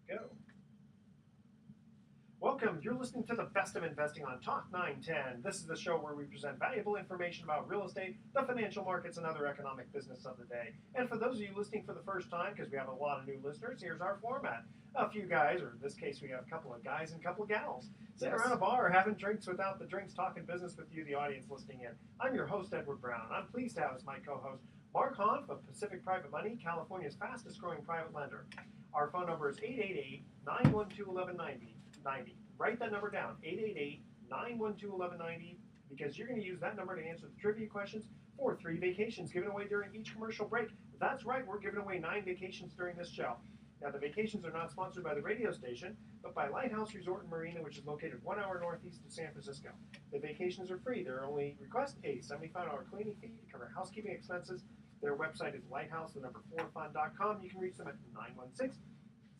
Go. Welcome. You're listening to the best of investing on Talk 910. This is the show where we present valuable information about real estate, the financial markets, and other economic business of the day. And for those of you listening for the first time, because we have a lot of new listeners, here's our format. A few guys, or in this case, we have a couple of guys and a couple of gals, sitting around a bar having drinks without the drinks, talking business with you, the audience listening in. I'm your host, Edward Brown. I'm pleased to have as my co-host Mark Hanf of Pacific Private Money, California's fastest growing private lender. Our phone number is 888-912-1190. Write that number down, 888-912-1190, because you're going to use that number to answer the trivia questions for 3 vacations given away during each commercial break. That's right, we're giving away 9 vacations during this show. Now, the vacations are not sponsored by the radio station, but by Lighthouse Resort and Marina, which is located 1 hour northeast of San Francisco. The vacations are free. Their only request a $75 cleaning fee to cover housekeeping expenses. Their website is lighthouse4fun.com. You can reach them at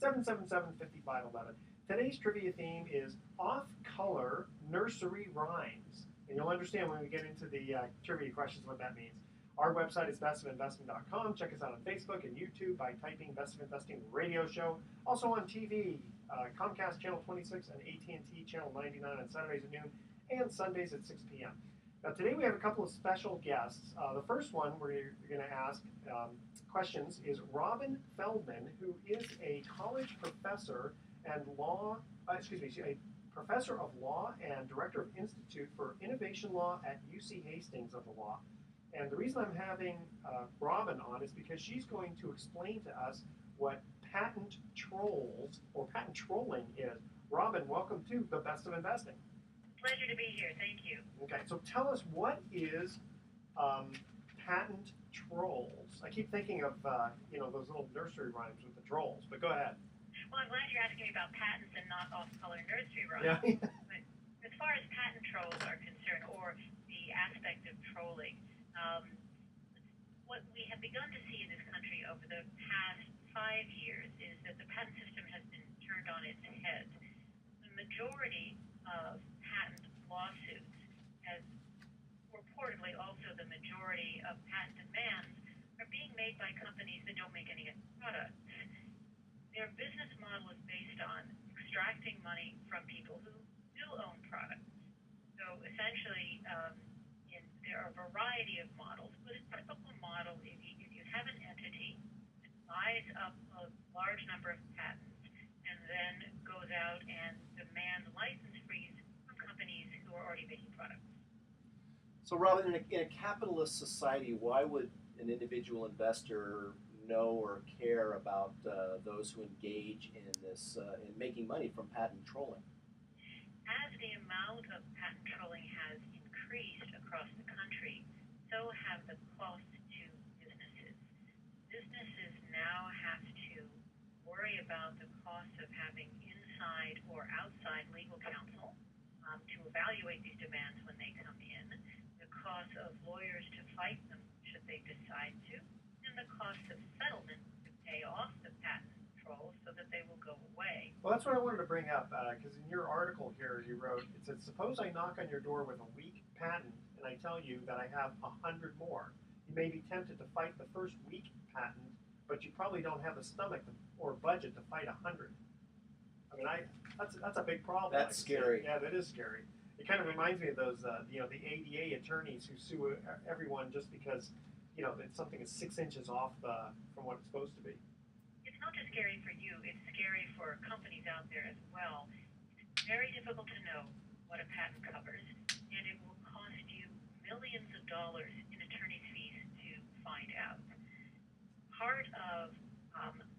916-777-5511. Today's trivia theme is off-color nursery rhymes. And you'll understand when we get into the trivia questions what that means. Our website is bestofinvesting.com. Check us out on Facebook and YouTube by typing Best of Investing Radio Show. Also on TV, Comcast Channel 26 and AT&T Channel 99 on Saturdays at noon and Sundays at 6 p.m. Now today we have a couple of special guests. The first one we're going to ask questions is Robin Feldman, who is a college professor and a professor of law and director of Institute for Innovation Law at UC Hastings of the Law. And the reason I'm having Robin on is because she's going to explain to us what patent trolls or patent trolling is. Robin, welcome to the Best of Investing. Pleasure to be here. Thank you. Okay, so tell us, what is patent trolls? I keep thinking of those little nursery rhymes with the trolls, but go ahead. Well, I'm glad you're asking me about patents and not off-color nursery rhymes. Yeah. But as far as patent trolls are concerned, or the aspect of trolling, what we have begun to see in this country over the past 5 years is that the patent system has been turned on its head. The majority of patent lawsuits, as reportedly also the majority of patent demands, are being made by companies that don't make any products. Their business model is based on extracting money from people who do own products. So essentially, there are a variety of models, but a typical model is if you have an entity that buys up a large number of patents and then goes out and demands license fees from companies who are already making products. So, Robin, in a capitalist society, why would an individual investor know or care about those who engage in this in making money from patent trolling? As the amount of patent trolling has increased across the country, so have the costs to businesses. Businesses now have to worry about the cost of having inside or outside legal counsel to evaluate these demands when they come in, the cost of lawyers to fight them should they decide to, and the cost of settlement to pay off the patent trolls so that they will go away. Well, that's what I wanted to bring up, because in your article here you wrote, it said, suppose I knock on your door with a weak patent and I tell you that I have 100 more. You may be tempted to fight the first weak patent, but you probably don't have the stomach or budget to fight 100. I mean, that's a big problem. That's scary. Yeah, that is scary. It kind of reminds me of those, the ADA attorneys who sue everyone just because, that something is 6 inches off from what it's supposed to be. It's not just scary for you, it's scary for companies out there as well. It's very difficult to know what a patent covers, and it will cost you millions of dollars in attorney's fees to find out. Part of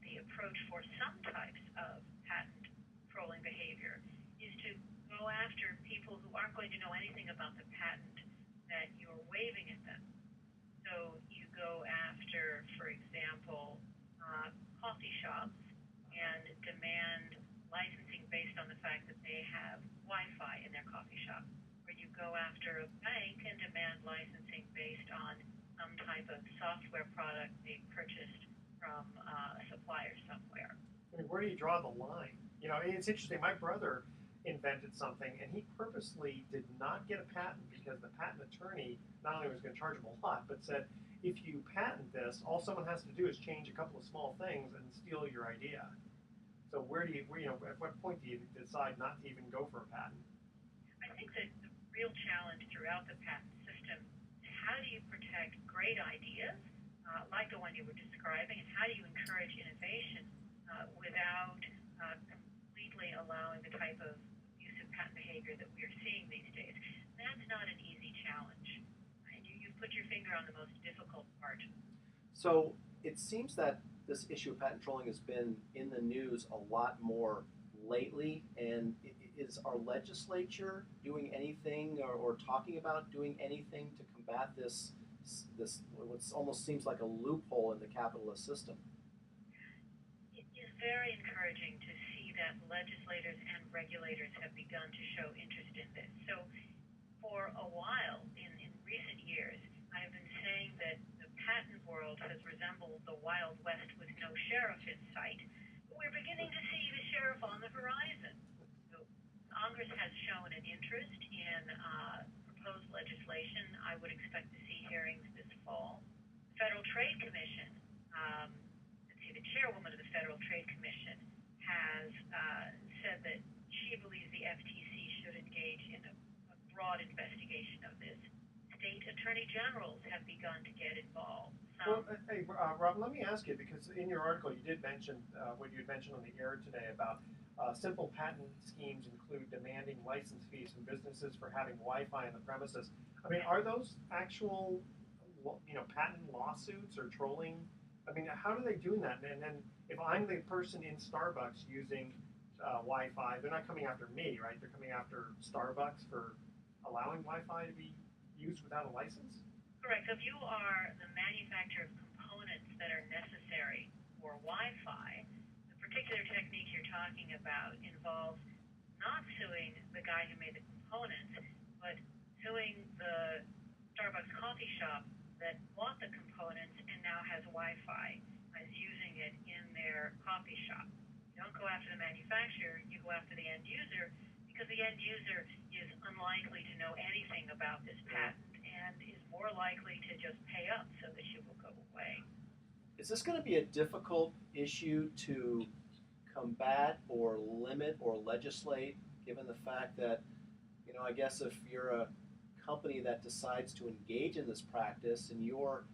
the approach for some types of patent trolling behavior is to go after people who aren't going to know anything about the patent that you're waving at them. So you go after, for example, coffee shops and demand licensing based on the fact that they have Wi-Fi in their coffee shop. Or you go after a bank and demand licensing based on some type of software product they purchased from a supplier somewhere. I mean, where do you draw the line? It's interesting. My brother invented something, and he purposely did not get a patent because the patent attorney not only was going to charge him a lot, but said, if you patent this, all someone has to do is change a couple of small things and steal your idea. So at what point do you decide not to even go for a patent? I think that the real challenge throughout the patent system is how do you protect great ideas, like the one you were describing, and how do you encourage innovation without completely allowing the type of abusive patent behavior that we are seeing these days. That's not an easy challenge. And you've put your finger on the most difficult part. So it seems that this issue of patent trolling has been in the news a lot more lately. And is our legislature doing anything or talking about doing anything to combat this what almost seems like a loophole in the capitalist system? It is very encouraging to see that legislators and regulators have begun to show interest in this. So for a while, in recent years, I've been saying that the patent world has resembled the Wild West with no sheriff in sight. But we're beginning to see the sheriff on the horizon. So Congress has shown an interest in proposed legislation. I would expect to see hearings this fall. The Federal Trade Commission, the chairwoman of the Federal Trade Commission, has said that she believes the FTC should engage in a broad investigation of this. State attorney generals have begun to get involved. Hey, Rob, let me ask you, because in your article you did mention what you had mentioned on the air today about simple patent schemes include demanding license fees from businesses for having Wi-Fi on the premises. I mean, are those actual, patent lawsuits or trolling? I mean, how are they doing that? And then if I'm the person in Starbucks using Wi-Fi, they're not coming after me, right? They're coming after Starbucks for allowing Wi-Fi to be used without a license? Correct. So if you are the manufacturer of components that are necessary for Wi-Fi, the particular technique you're talking about involves not suing the guy who made the components, but suing the Starbucks coffee shop that bought the components and now has Wi-Fi, is using it in their coffee shop. You don't go after the manufacturer, you go after the end user, because the end user is unlikely to know anything about this patent and is more likely to just pay up so that you will go away. Is this going to be a difficult issue to combat or limit or legislate, given the fact that, I guess if you're a company that decides to engage in this practice and you're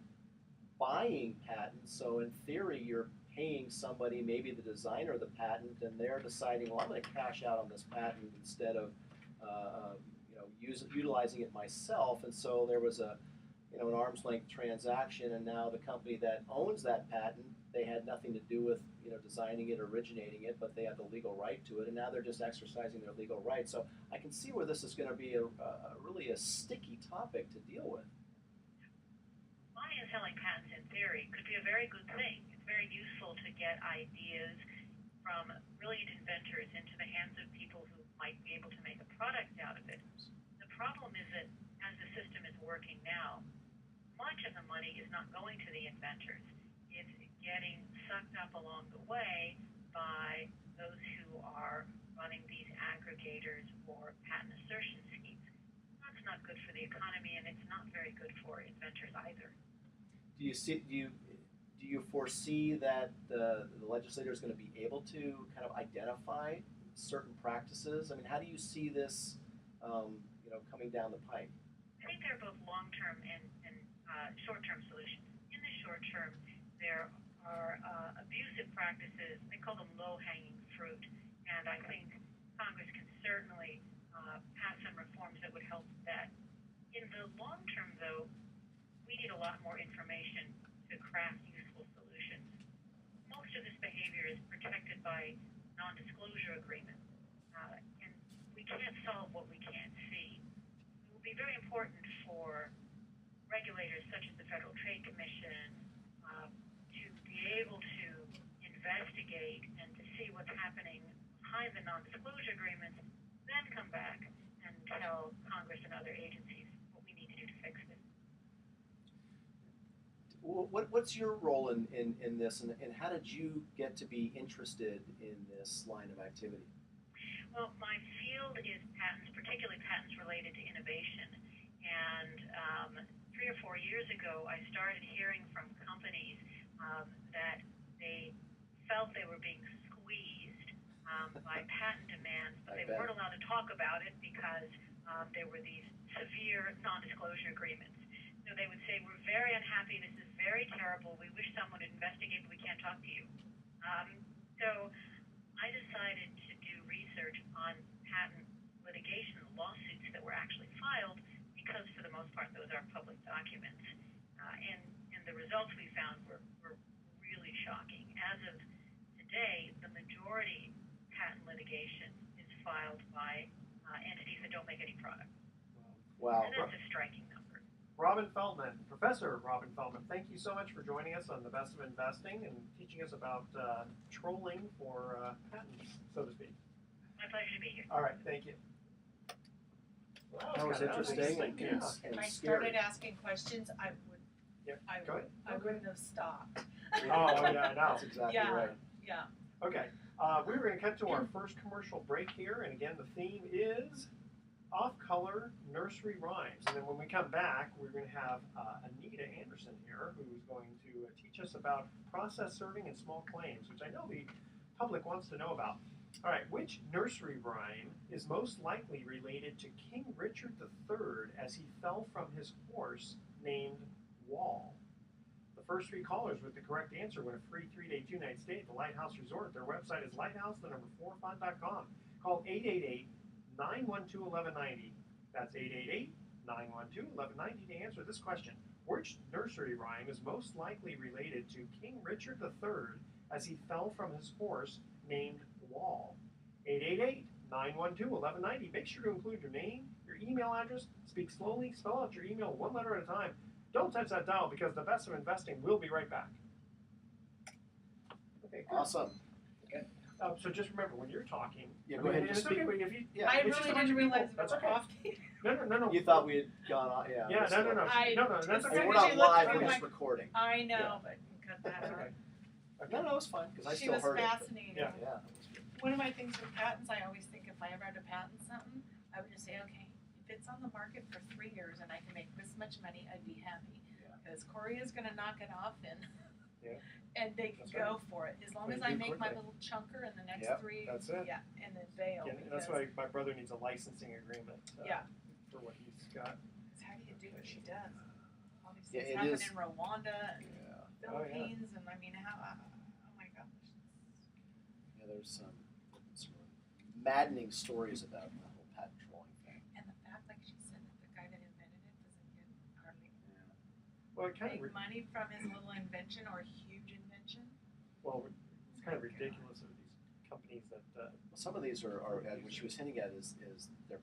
buying patents, so in theory you're paying somebody, maybe the designer of the patent, and they're deciding, well, I'm going to cash out on this patent instead of utilizing it myself. And so there was an arm's length transaction, and now the company that owns that patent, they had nothing to do with designing it, originating it, but they had the legal right to it, and now they're just exercising their legal rights. So I can see where this is going to be really a sticky topic to deal with. Buying and selling patents in theory could be a very good thing. It's very useful to get ideas from brilliant inventors into the hands of people who might be able to make a product out of it. The problem is that as the system is working now, much of the money is not going to the inventors. It's getting sucked up along the way by those who are running these aggregators or patent assertion schemes. That's not good for the economy, and it's not very good for inventors either. Do you foresee that the legislator is going to be able to kind of identify certain practices? I mean, how do you see this, coming down the pipe? I think there are both long-term and short-term solutions. In the short term, there are abusive practices. They call them low-hanging fruit, and I think Congress can certainly pass some reforms that would help that. In the long term, though, we need a lot more information to craft useful solutions. Most of this behavior is protected by non-disclosure agreements, and we can't solve what we can't see. It will be very important for regulators such as the Federal Trade Commission to be able to investigate and to see what's happening behind the non-disclosure agreements, then come back and tell Congress and other agencies what we need to do to fix this. What's your role in this, and how did you get to be interested in this line of activity? Well, my field is patents, particularly patents related to innovation. And 3 or 4 years ago, I started hearing from companies that they felt they were being squeezed by patent demands, but I they bet. weren't allowed to talk about it because there were these severe non-disclosure agreements. So they would say, we're very unhappy, this is very terrible, we wish someone would investigate, but we can't talk to you. So I decided to do research on patent litigation lawsuits that were actually filed because, for the most part, those are public documents. And the results we found were really shocking. As of today, the majority patent litigation is filed by entities that don't make any product. Wow. And that's a striking number. Robin Feldman, Professor Robin Feldman, thank you so much for joining us on the Best of Investing and teaching us about trolling for patents, so to speak. My pleasure to be here. All right, thank you. Well, That was kinda interesting and, yeah. and If I scary. started asking questions, I Yeah, I go would, ahead. I wouldn't have stopped. Oh, yeah, I know. That's exactly Yeah. right. Yeah. Okay, we were going to cut to our first commercial break here, and again, the theme is off-color nursery rhymes. And then when we come back, we're going to have Anita Anderson here, who's going to teach us about process serving and small claims, which I know the public wants to know about. All right, which nursery rhyme is most likely related to King Richard III as he fell from his horse named Wall? The first three callers with the correct answer win a free 3-day 2-night stay at the Lighthouse Resort. Their website is lighthouse45.com. Call 888-912-1190. That's 888-912-1190 to answer this question. Which nursery rhyme is most likely related to King Richard III as he fell from his horse named Wall? 888-912-1190. Make sure to include your name, your email address, speak slowly, spell out your email one letter at a time. Don't touch that dial because the Best of Investing will be right back. Okay, good. Awesome. So just remember, when you're talking, Yeah, I go ahead mean, and it's speak. okay, but if you, Yeah. I it's just really a bunch didn't of realize people. we That's were okay. off. No. You thought we had gone on, yeah. Yeah, we're no. still- That's I okay. We're Because not you looked live, through we're just my- recording. I know, Yeah. but cut That's that okay. out. No, it's fine, because I She still was heard fascinating. Yeah. it. Yeah. One of my things with patents, I always think if I ever had to patent something, I would just say, okay, if it's on the market for 3 years and I can make this much money, I'd be happy. Yeah. Because Korea's going to knock it off and Yeah. and they can That's go for it. As long But as you I do make my quickly. little chunker in the next Yep, 3, that's it. yeah, and then bail. Yeah, and that's because- why my brother needs a licensing agreement Yeah. for what he's got. How do you do what she does? All these Yeah, things it happen is. in Rwanda and Yeah. Oh, yeah. Philippines, and I mean, how? Oh my gosh. Yeah, there's some maddening stories about the whole patent trolling thing. And the fact, like she said, that the guy that invented it doesn't get hardly Yeah. Well, it kind make of money from his little invention or huge invention. it's kind of ridiculous of these companies that Some of these are what she was hinting at is they're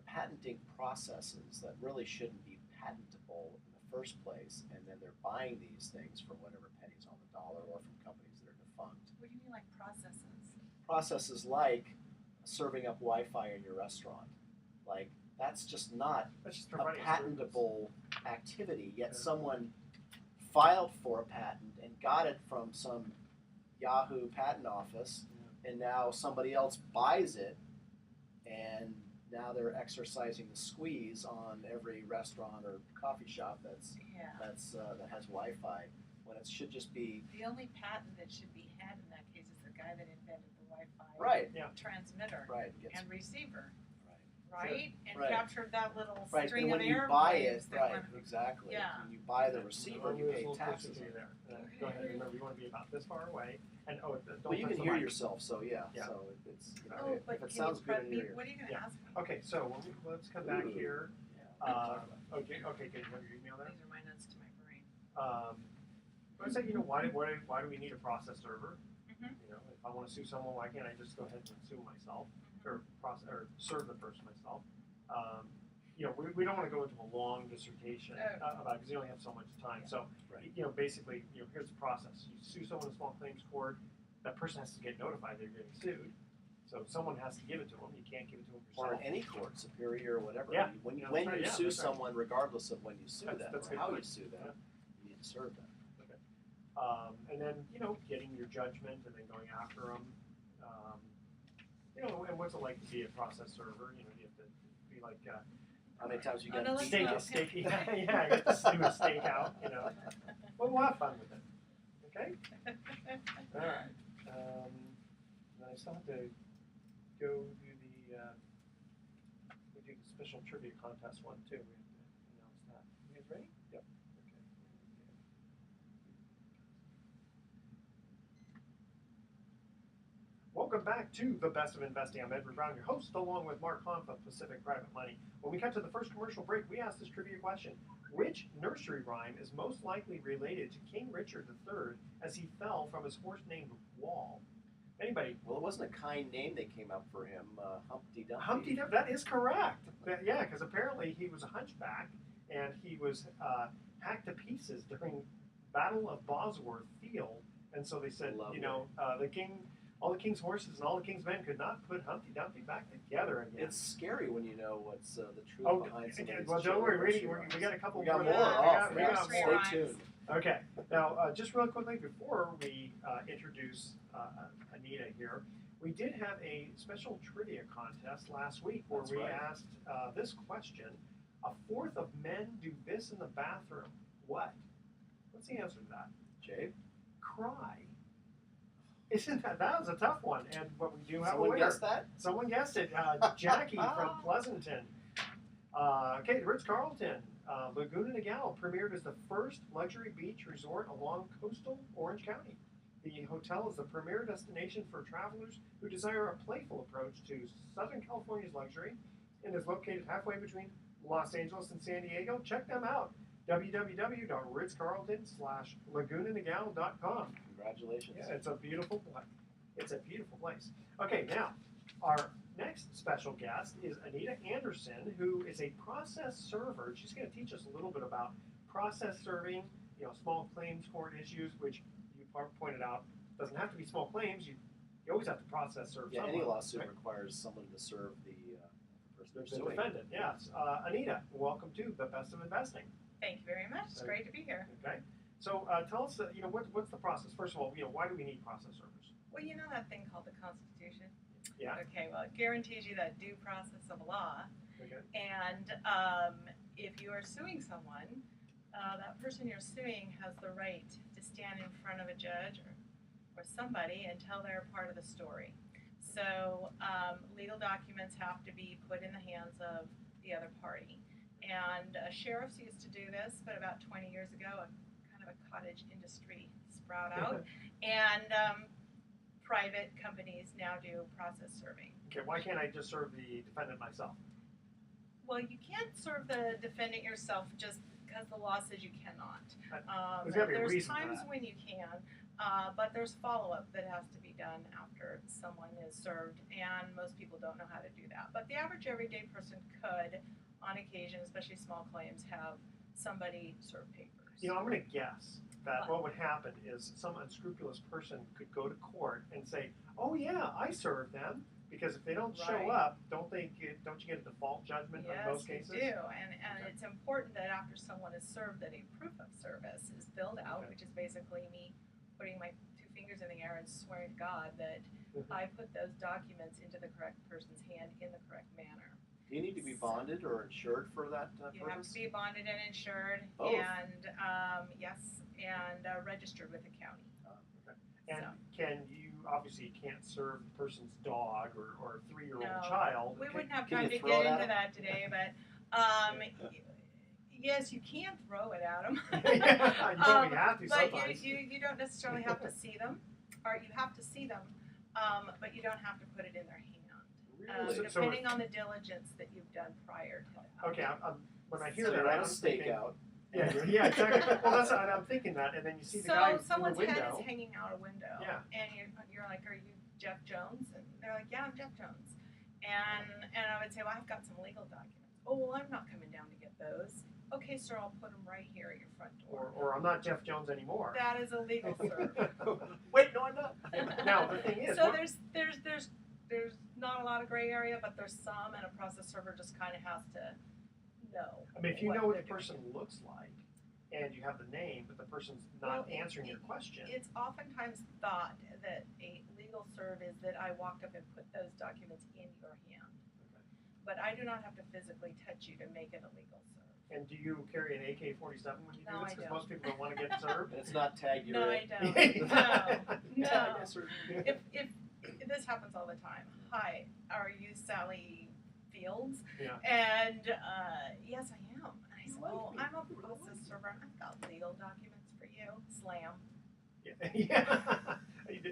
patenting processes that really shouldn't be patentable in the first place, and then they're buying these things for whatever pennies on the dollar or from companies that are defunct. What do you mean, like processes? Processes like serving up Wi-Fi in your restaurant, like that's just not that's just a providing patentable activity, yet Yeah. someone filed for a patent and got it from some Yahoo patent office, and now somebody else buys it, and now they're exercising the squeeze on every restaurant or coffee shop that Yeah. has Wi-Fi, when it should just be The only patent that should be had in that case is the guy that invented the Wi-Fi right, transmitter gets and receiver, right, right? And Right. captured that little right. string And when of you buy it, airplanes that right, went. exactly. Yeah. When you buy the Let receiver, me you move this a pay little closer taxes. to you there. Go ahead. Remember, you want to be about this far away, and don't Well, you touch can the hear mic. yourself, so yeah. Yeah. So it's Oh, but if it can sounds you good prep in me? your ear. What are you going to Yeah. ask me? Okay, so let's come back Ooh. here. Yeah. Okay, good. You have your email there. These are my nuts to my brain. I say, why do we need a process server? Mhm. If I want to sue someone, why can't I just go ahead and sue myself or serve the person myself? We don't want to go into a long dissertation about it because you only have so much time. So, Right. basically, here's the process. You sue someone in a small claims court, that person has to get notified they're getting sued. So someone has to give it to them. You can't give it to them Or yourself. in any court, superior or whatever. Yeah. When Yeah, when that's you right. Yeah, sue that's right. someone, regardless of when you sue That's them a or good how you point. sue them, you need to serve them. And then, getting your judgment and then going after them. And what's it like to be a process server? You have to be like How many times you Oh, got no, let's beaten not. up? steak. Yeah, you get to do a stakeout. But we'll have fun with it. Okay. All right. Then I Still have to go do we do the special trivia contest one too. We have to announce that. You guys ready? Yep. Okay. Welcome back to The Best of Investing. I'm Edward Brown, your host, along with Mark Hanf of Pacific Private Money. When we cut to the first commercial break, we asked this trivia question. Which nursery rhyme is most likely related to King Richard III as he fell from his horse named Wall? Anybody? Well, it wasn't a kind name they came up for him, Humpty Dumpty. Humpty Dumpty, that is correct. Yeah, because apparently he was a hunchback and he was hacked to pieces during Battle of Bosworth Field. And so they said, Lovely. the king, all the king's horses and all the king's men could not put Humpty Dumpty back together again. It's scary when you know what's the truth behind some of these well, don't worry, children's we got a couple We got more. more. We got Stay more. tuned. Okay. Now, just real quickly before we introduce Anita here, we did have a special trivia contest last week where That's we right. asked this question: a fourth of men do this in the bathroom. What? What's the answer to that? Jay? Cry. Isn't that was a tough one? And what we do have Someone a winner. guessed that? Someone guessed it. Jackie from Pleasanton. Okay, the Ritz-Carlton, Laguna Niguel premiered as the first luxury beach resort along coastal Orange County. The hotel is the premier destination for travelers who desire a playful approach to Southern California's luxury and is located halfway between Los Angeles and San Diego. Check them out. www.ritzcarlton/lagunaniguel.com. Congratulations. Yeah, it's a beautiful place. Okay, now our next special guest is Anita Anderson, who is a process server. She's going to teach us a little bit about process serving, small claims court issues, which you pointed out doesn't have to be small claims. You always have to process serve Yeah, someone. any lawsuit right? requires someone to serve the person The they're suing. defendant. Yes, Anita, welcome to The Best of Investing. Thank you very much. It's great to be here. Okay, so tell us, what's the process? First of all, why do we need process servers? Well, you know that thing called the Constitution? Yeah. Okay, well, it guarantees you that due process of law. Okay. And if you are suing someone, that person you're suing has the right to stand in front of a judge or somebody and tell their part of the story. So legal documents have to be put in the hands of the other party. And sheriffs used to do this, but about 20 years ago, a kind of a cottage industry sprout out. And private companies now do process serving. Okay, why can't I just serve the defendant myself? Well, you can't serve the defendant yourself just because the law says you cannot. There's gotta be a There's reason for times that. when you can, but there's follow-up that has to be done after someone is served, and most people don't know how to do that. But the average everyday person could, on occasion, especially small claims, have somebody serve papers. I'm going to guess that what would happen is some unscrupulous person could go to court and say, "Oh yeah, I served them," because if they don't show Right. up, don't you get a default judgment in most Yes, cases? you do, and Okay. it's important that after someone is served that a proof of service is filled out, Okay. which is basically me putting my two fingers in the air and swearing to God that Mhm. I put those documents into the correct person's hand in the correct manner. Do you need to be bonded or insured for that You have purpose? to be bonded and insured, Both. and yes, and registered with the county. And can you obviously can't serve the person's dog or 3-year-old No. child? We wouldn't have can time you to throw get it at into 'em? that today, but yes, you can throw it at them. Yeah, you probably have to But sometimes. you don't necessarily have to see them, or you have to see them, but you don't have to put it in their hand. Really? So- Depending on the diligence that you've done prior to that. Okay, when I hear So that, you're at I'm a thinking, stakeout. yeah, exactly. Well, I'm thinking that, and then you see the guy So in someone's the head window. is hanging out a window, Yeah. and you're like, "Are you Jeff Jones?" And they're like, "Yeah, I'm Jeff Jones." And I would say, "Well, I've got some legal documents." "Oh, well, I'm not coming down to get those." "Okay, sir, I'll put them right here at your front door." Or I'm not Jeff Jones anymore. That is a legal serve. Wait, no, I'm not. Now the thing is, So there's not a lot of gray area, but there's some, and a process server just kind of has to know. I mean, if you know what the they're person doing. looks like, and you have the name, but the person's not Well, answering your question. It's oftentimes thought that a legal serve is that I walked up and put those documents in your hand. Okay. But I do not have to physically touch you to make it a legal serve. And do you carry an AK-47 when you do No, this? I Because don't. most people don't want to get served. And it's not tagged. No, you're I in. don't. Yeah. No. Tag us or- If this happens all the time. Hi, are you Sally Fields? Yeah. And yes, I am. And I said, like oh, me. I'm a process server. I've got legal documents for you. Slam. Yeah.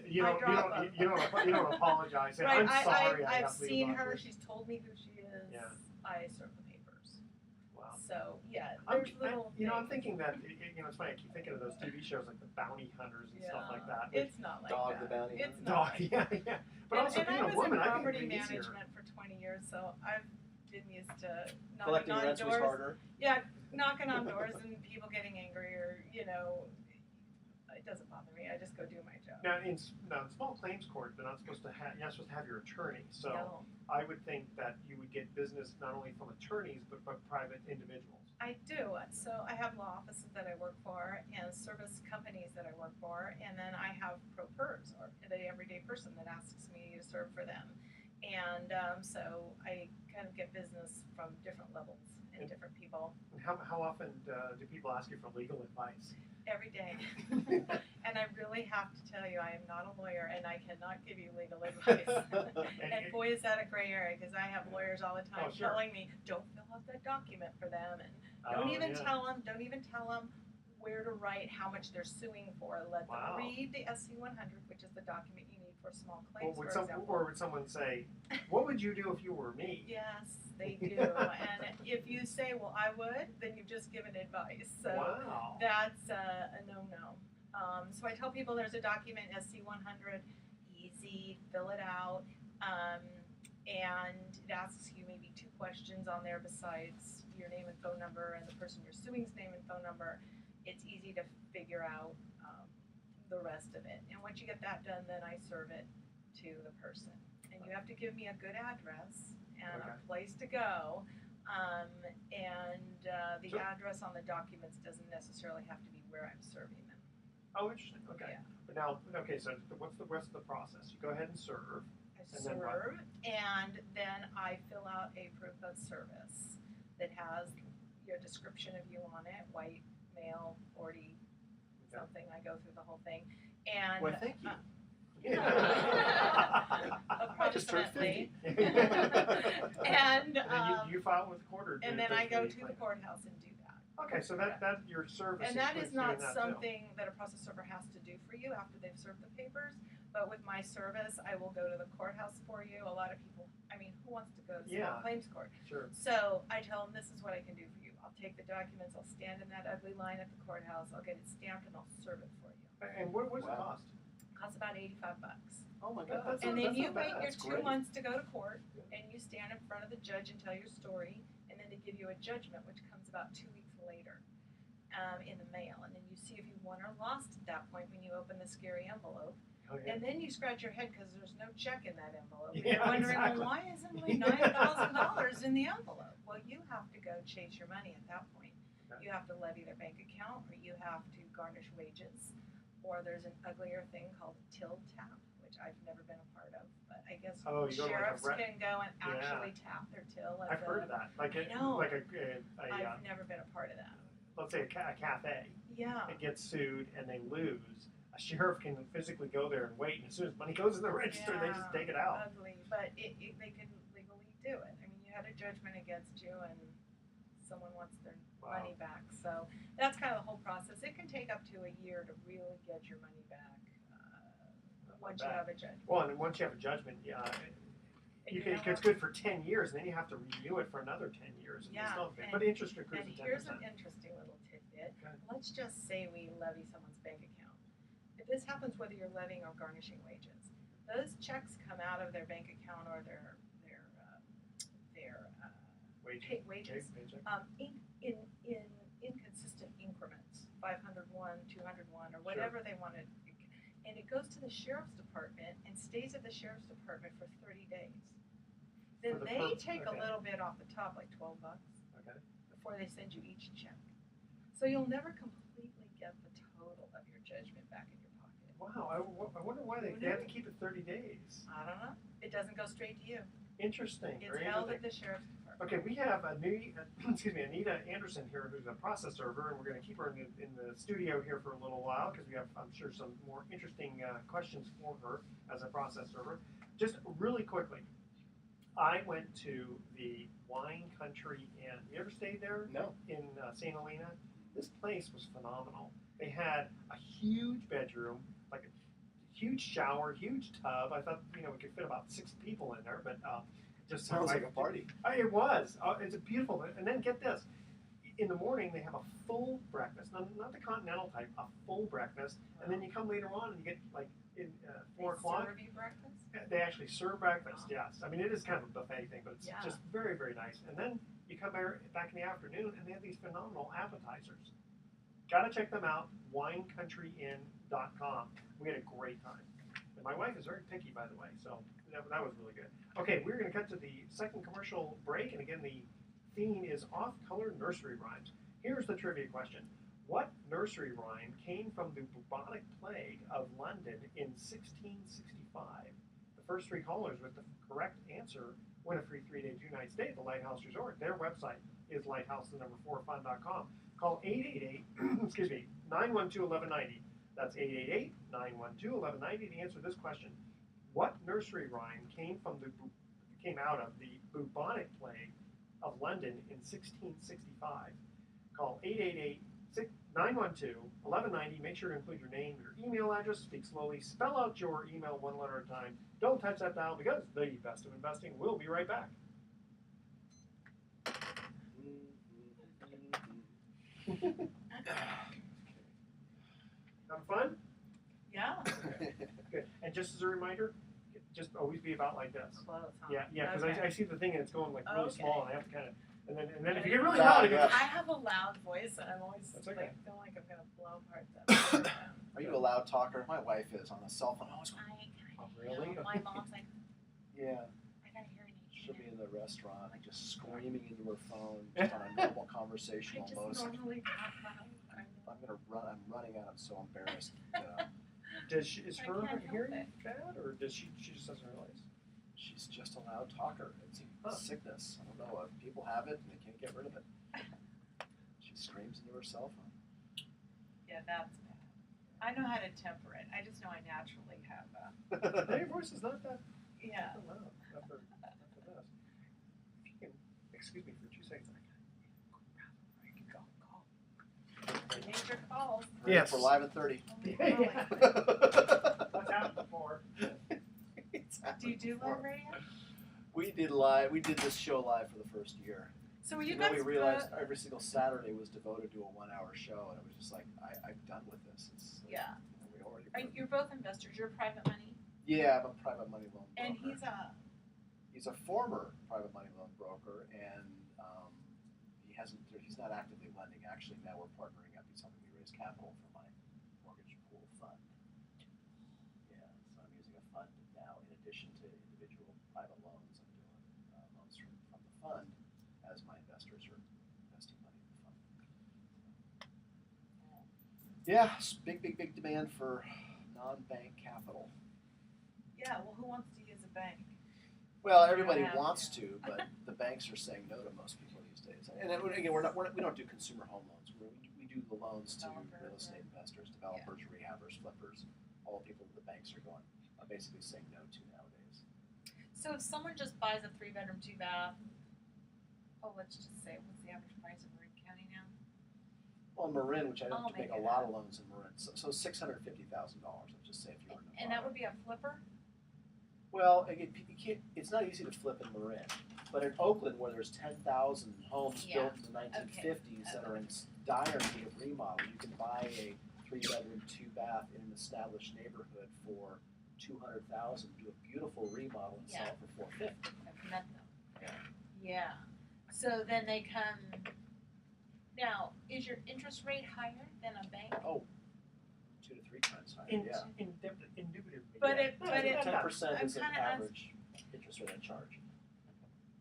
You don't apologize. Say, Right, I'm sorry. I've have legal seen her. documents." She's told me who she is. Yeah. I serve the papers. Wow. So yeah, I'm there's little. I'm things. thinking that it's funny. I keep thinking of those TV shows like the Bounty Hunters and stuff like that. It's not like Dog that. the Bounty It's Hunter. not. Dog, yeah. But also and being I a was woman, in I think property it'd be easier. management for 20 years, so I've been used to knocking Collecting on rents was doors. harder. Yeah, knocking on doors and people getting angry, or it doesn't bother me. I just go do my job. Now, in small claims court, they're not supposed to have. You're not supposed to have your attorney. So No. I would think that you would get business not only from attorneys but private individuals. I do. So I have law offices that I work for and service companies that I work for, and then I have pro pers, or the everyday person that asks me to serve for them. And so I kind of get business from different levels and different people And how often do people ask you for legal advice? every day. And I really have to tell you, I am not a lawyer and I cannot give you legal advice. And boy, is that a gray area, because I have lawyers all the time Oh, sure. telling me, don't fill out that document for them, and Oh, don't even yeah. tell them where to write how much they're suing for. Let Wow. them read the SC 100, which is the document you need for small Or claims, for example. would someone say, "What would you do if you were me?" Yes, they do. And if you say, well, I would, then you've just given advice. So Wow. that's a no-no. So I tell people there's a document, SC 100, easy, fill it out. And it asks you maybe 2 questions on there besides your name and phone number and the person you're suing's name and phone number. It's easy to figure out the rest of it. And once you get that done, then I serve it to the person. And you have to give me a good address and Okay. a place to go. The So- address on the documents doesn't necessarily have to be where I'm serving them. Oh, interesting. Okay. Yeah. But now, okay. So what's the rest of the process? You go ahead and serve. I And then what? serve, and then I fill out a proof of service that has your description of you on it, white, male, 40, Okay. something. I go through the whole thing. And Well, thank you. I just turned approximately. 50. And you file with the court, or and then I go to the courthouse and do that. Okay, so that your service. And that includes is not doing that too. something that a process server has to do for you after they've served the papers. But with my service, I will go to the courthouse for you. A lot of people, who wants to go to small Yeah. claims court? Sure. So I tell them, this is what I can do for you. I'll take the documents, I'll stand in that ugly line at the courthouse, I'll get it stamped, and I'll serve it for you. And what does it Wow. cost? It costs about $85. Oh my That- God. that's And not- then you not wait bad. your That's 2 great. months to go to court, and you stand in front of the judge and tell your story, and then they give you a judgment, which comes about 2 weeks later in the mail. And then you see if you won or lost at that point when you open the scary envelope. Okay. And then you scratch your head because there's no check in that envelope. And Yeah, you're wondering, exactly. well, why isn't my $9,000 in the envelope? Well, you have to go chase your money at that point. Okay. You have to levy their bank account, or you have to garnish wages, or there's an uglier thing called a till tap, which I've never been a part of, but I guess Oh, you go to like a sheriffs rep- can go and Yeah. actually tap their till. As I've heard of that. Like I know. a I've never been a part of that. let's say a cafe. Yeah. It gets sued and they lose. A sheriff can physically go there and wait, and as soon as money goes in the register, they just take it out. Ugly, but they could legally do it. You had a judgment against you, and someone wants their Wow. money back. So that's kind of the whole process. It can take up to a year to really get your money back once you bad. have a judgment. Well, and once you have a judgment, And you you can, know it's what? good for 10 years, and then you have to renew it for another 10 years. And Yeah, still, and- but interest accrues And at 10%. here's an interesting little tidbit. Okay. Let's just say we levy someone's bank account. If this happens whether you're levying or garnishing wages, those checks come out of their bank account or their wages Paycheck. in inconsistent increments, 501, 201, or whatever they want to. And it goes to the sheriff's department and stays at the sheriff's department for 30 days. Then For the they purpose- take okay. a little bit off the top, like $12, Okay. before they send you each check. So you'll never completely get the total of your judgment back in your pocket. Wow, I wonder why they have to keep it 30 days. I don't know. It doesn't go straight to you. Interesting. It's Very held interesting. at the sheriff's department. Okay, we have Anita Anderson here, who's a process server, and we're going to keep her in the studio here for a little while because we have, I'm sure, some more interesting questions for her as a process server. just really quickly, I went to the Wine Country Inn. You ever stayed there? No. In St. Helena? This place was phenomenal. They had a huge bedroom, like a huge shower, huge tub. I thought, we could fit about 6 people in there, but just Sounds like a party. It was. It's a beautiful. And then get this. In the morning, they have a full breakfast, not the continental type, a full breakfast, and then you come later on and you get like in 4 o'clock. Serve you breakfast? They actually serve breakfast. Yes, I mean it is kind of a buffet thing, but it's just very, very nice. And then you come back in the afternoon, and they have these phenomenal appetizers. Got to check them out. WineCountryInn.com. We had a great time, and my wife is very picky, by the way, so that was really good. Okay, we're going to cut to the second commercial break, and again the theme is off-color nursery rhymes. Here's the trivia question. What nursery rhyme came from the bubonic plague of London in 1665? The first 3 callers with the correct answer win a free 3-day 2-night stay at the Lighthouse Resort. Their website is lighthouse4fun.com. Call 888-912-1190. That's 888-912-1190 to answer this question. What nursery rhyme came out of the bubonic plague of London in 1665? Call 888-912-1190. Make sure to include your name, your email address, speak slowly, spell out your email 1 letter at a time. Don't touch that dial because the best of investing will be right back. Having fun? Yeah. Good. And just as a reminder, just always be about like this. Close, huh? Yeah, because Okay. I see the thing and it's going like really Okay. small, and I have to kind of, and then if you get really Yeah, loud, it yeah. goes. I have a loud voice, and I'm always That's okay. feel like I'm gonna blow parts of it. Are you a loud talker? My wife is on the cell phone. Always. Oh, really? My mom's like, Yeah. I gotta hear you. She'll be in the restaurant, like just screaming into her phone, just on a normal I conversational just mode. normally talk loud. I'm running out. I'm so embarrassed. Is I her can't help hearing it. bad, or does she just doesn't realize? She's just a loud talker. It's a sickness. I don't know. People have it and they can't get rid of it. She screams into her cell phone. Yeah, that's bad. I know how to temper it. I just know I naturally have Hey, your voice is not that yeah. loud. Not for this. If you can excuse me for 2 seconds, I can go. Major calls. Yes. We're live at 30. Yeah. What's happened before? Do you do live radio? We did live. We did this show live for the first year. So were you And then guys we realized every single Saturday was devoted to a 1-hour show, and it was just like I'm done with this. It's like, Yeah. we already. You're both investors. You're private money, Yeah, I'm a private money loan broker. and He's a former private money loan broker, and he's not actively lending. Actually, now we're partnering up. He's helping me raise capital for my mortgage pool fund. Yeah, so I'm using a fund now in addition to individual private loans. I'm doing loans from the fund as my investors are investing money in the fund. Yeah, big demand for non-bank capital. yeah. Well, who wants to use a bank? Well, You everybody don't have wants to. to, but the banks are saying no to most people these days. And then, again, we don't do consumer home loans. We do the loans to Developers, real estate investors, developers, rehabbers, flippers, all the people that the banks are basically saying no to nowadays. So if someone just buys a 3-bedroom, 2-bath, let's just say, what's the average price in Marin County now? Well, Marin, which I don't I'll make make a it lot up. of loans in Marin, so $650,000. Let's just say if you were in And that would be a flipper? Well, again, you can't, it's not easy to flip in Marin, but in Oakland, where there's 10,000 homes Yeah. built in the 1950s that are in dire need of remodel, you can buy a 3-bedroom, 2-bath in an established neighborhood for $200,000, do a beautiful remodel and sell it for $450,000. I've met them. Yeah. Yeah. So then they come. Now, is your interest rate higher than a bank? 2 to 3 times higher. Yeah. Indubitably. But yeah. it- but it- 10% I'm is an kinda average interest rate I charge.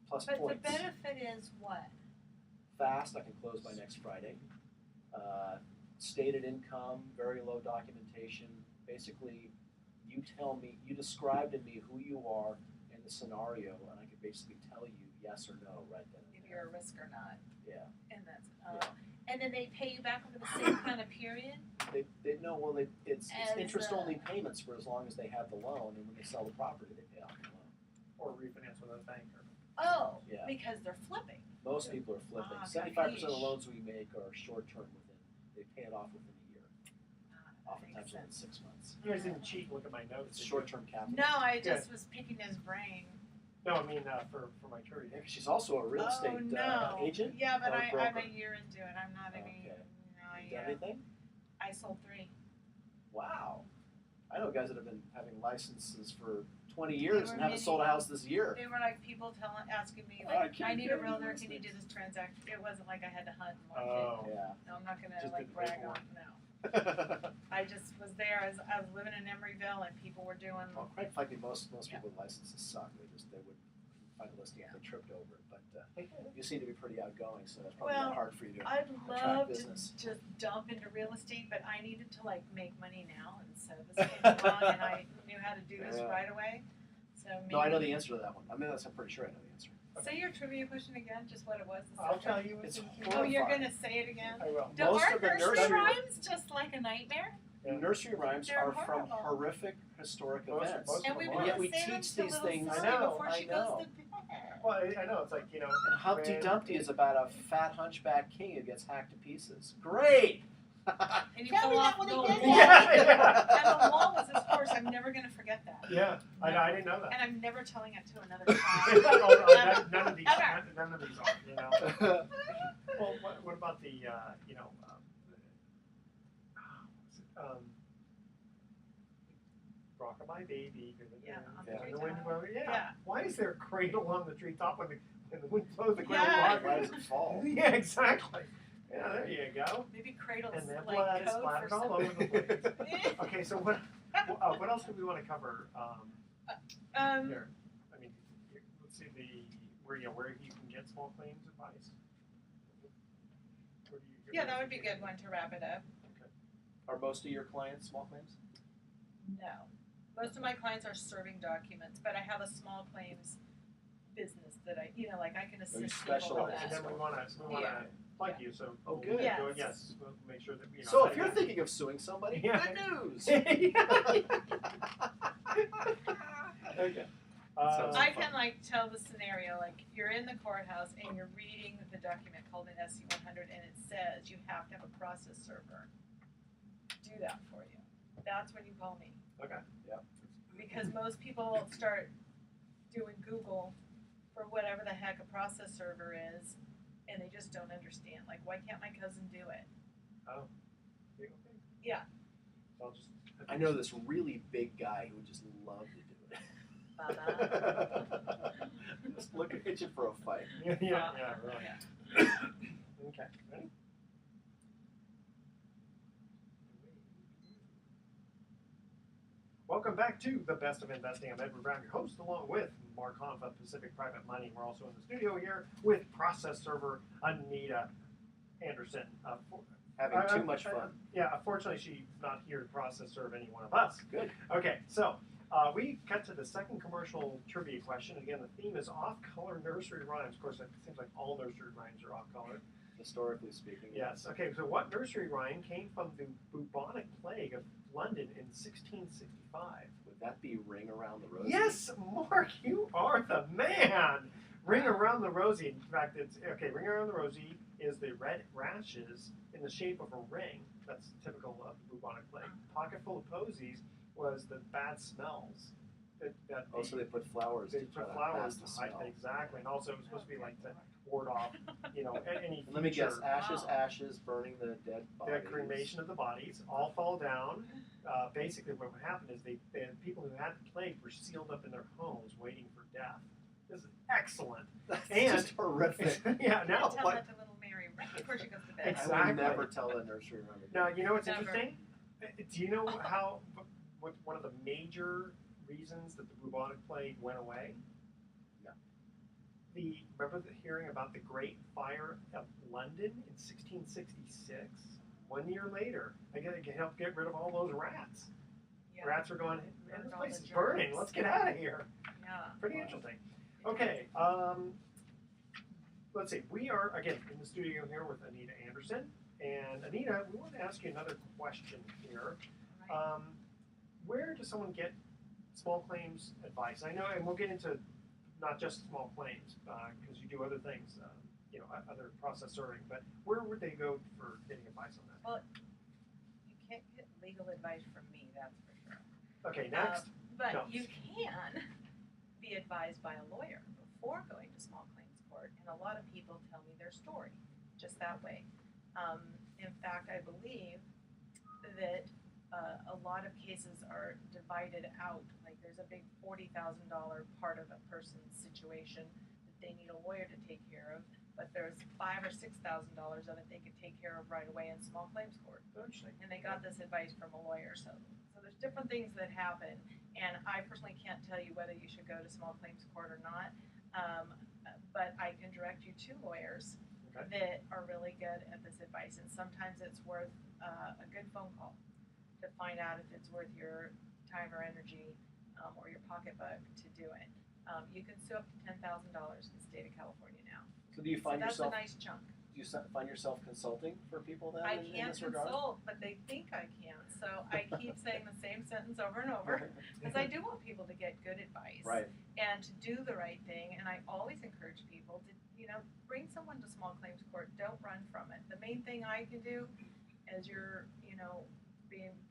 Plus But points. the benefit is what? Fast, I can close by next Friday. Stated income, very low documentation. Basically, you describe to me who you are in the scenario, and I can basically tell you yes or no right then and If there. you're a risk or not. And that's And then they pay you back over the same kind of period? It's As, interest-only payments for as long as they have the loan, and when they sell the property, they pay off the loan. Or refinance with a banker. Oh, Yeah. because they're flipping. Most people are flipping. Ah, 75% of the capiche. loans we make are short-term they pay it off within a year. That Oftentimes makes within 6 months. You guys didn't cheat. Look at my notes. It's short-term capital. No, I just was picking his brain. No, I mean for my trivia. Yeah, 'cause she's also a real estate Oh, no. agent. Yeah, but or I'm broker? a year into it. I'm not any. Okay. No, You done anything? I sold 3. Wow. I know guys that have been having licenses for 20 years were and haven't many- sold a house this year. They were like people asking me, Oh, I like, can't I need get a any realtor. listings. Can you do this transaction? It wasn't like I had to hunt and watch Oh. Yeah. it. No, I'm not gonna Just like did the brag paperwork. on. No, I just was there. I was living in Emeryville, and people were doing. Well, quite frankly, most people with licenses suck. They wouldn't find a listing if they tripped over it. But you seem to be pretty outgoing, so that's probably Well, not hard for you to I'd attract love to business. just dump into real estate, but I needed to like make money now, and so this came along, and I knew how to do this Yeah. right away. So maybe. No, I know the answer to that one. I'm pretty sure I know the answer. Say your trivia question again, just what it was. the I'll subject. tell you. It's Oh, you're horrifying. gonna say it again? I will. Most Aren't of the nursery nursery rhymes just like a nightmare? Yeah. Nursery rhymes They're are from horrible. horrific historic Most- events. most- And we And want yet to we say them teach to these little things- Sally I know, before she I know. goes to bed. Well, I know it's like And Humpty when- Dumpty is about a fat hunchback king who gets hacked to pieces. Great! And you Tell pull me off that one the again. Yeah. And the wall was his horse. I'm never gonna forget that. Yeah, I didn't know that. And I'm never telling it to another Oh, child. none of these, Ever. none of these are. You know. Well, what about the Rockabye Baby? Yeah, on the And the treetop. wind blows. Yeah. Yeah. Why is there a cradle on the treetop when the wind blows the ground? Yeah. Why does it fall? Yeah, exactly. Yeah, there you go. Maybe cradles And then like blood is code splattered for all something. over the place. Okay, so what else do we want to cover? Here, I mean, let's see where you can get small claims advice. Where do you- Yeah, that would be a good one to wrap it up. Are most of your clients small claims? No. Most of my clients are serving documents, but I have a small claims business that I can assist people specialize with And that. then we want to plug you, so Oh, we'll good. do Yes. it. Yes, we'll make sure that So if you're thinking of suing somebody, Yeah. good news. okay. Sounds I can tell the scenario, like you're in the courthouse and you're reading the document called an SC-100 and it says you have to have a process server do that for you. That's when you call me. Okay. Yep. Because most people start doing Google for whatever the heck a process server is and they just don't understand. Like, why can't my cousin do it? Okay. Yeah. So I'll just. I know this really big guy who would just love to do it. Ba-ba. Just look at itching for a fight. Yeah, really. Yeah. Okay, ready? Welcome back to The Best of Investing. I'm Edward Brown, your host, along with Mark Hanf of Pacific Private Money. We're also in the studio here with process server Anita Anderson. Having too much fun. Yeah, unfortunately, she's not here to process serve any one of us. Good. Okay, so we cut to the second commercial trivia question. Again, the theme is off-color nursery rhymes. Of course, it seems like all nursery rhymes are off-color. Historically speaking. Yes. Okay, so what nursery rhyme came from the bubonic plague of London in 1665? Would that be Ring Around the Rosie? Yes, Mark, you are the man. Ring Around the Rosie. In fact, Ring Around the Rosie is the red rashes in the shape of a ring. That's typical of the bubonic plague. Pocket full of posies was the bad smells. So they put flowers They to try put to flowers mask the to hide, smell. exactly, and also it was supposed to be like to ward off, any And let me guess, future ashes, Wow. ashes, burning the dead bodies. the cremation of the bodies all fall down. Basically, what would happen is the people who had the plague were sealed up in their homes, waiting for death. This is excellent. That's And- just horrific. Yeah. Now, Tell that to little Mary right before she goes to bed. Exactly. I would never tell a nursery rhyme again. now you know what's Never. interesting? Do you know how? What one of the major reasons that the bubonic plague went away? No. Remember hearing about the Great Fire of London in 1666? 1 year later, they helped get rid of all those rats. Yeah. Rats were going, man, Burned this all place the is burning. germs. Let's get out of here. Yeah. Pretty interesting. Okay, let's see. We are again in the studio here with Anita Anderson, and Anita, we want to ask you another question here. Right. Where does someone get small claims advice? I know, and we'll get into not just small claims because you do other things, other process serving. But where would they go for getting advice on that? Well, you can't get legal advice from me, that's for sure. Okay, next. But No. you can be advised by a lawyer before going to small claims court, and a lot of people tell me their story just that way. In fact, I believe that a lot of cases are divided out. Like there's a big $40,000 part of a person's situation that they need a lawyer to take care of, but there's $5,000 or $6,000 of it they could take care of right away in small claims court. Interesting. And they got this advice from a lawyer. So there's different things that happen, and I personally can't tell you whether you should go to small claims court or not. But I can direct you to lawyers that are really good at this advice, and sometimes it's worth a good phone call to find out if it's worth your time or energy or your pocketbook to do it. You can sue up to $10,000 in the state of California now. So do you find that's yourself? a nice chunk. Do you find yourself consulting for people then I in can't this regard? consult, but they think I can. So I keep saying the same sentence over and over because I do want people to get good advice Right. and to do the right thing. And I always encourage people to, bring someone to small claims court. Don't run from it. The main thing I can do as you're,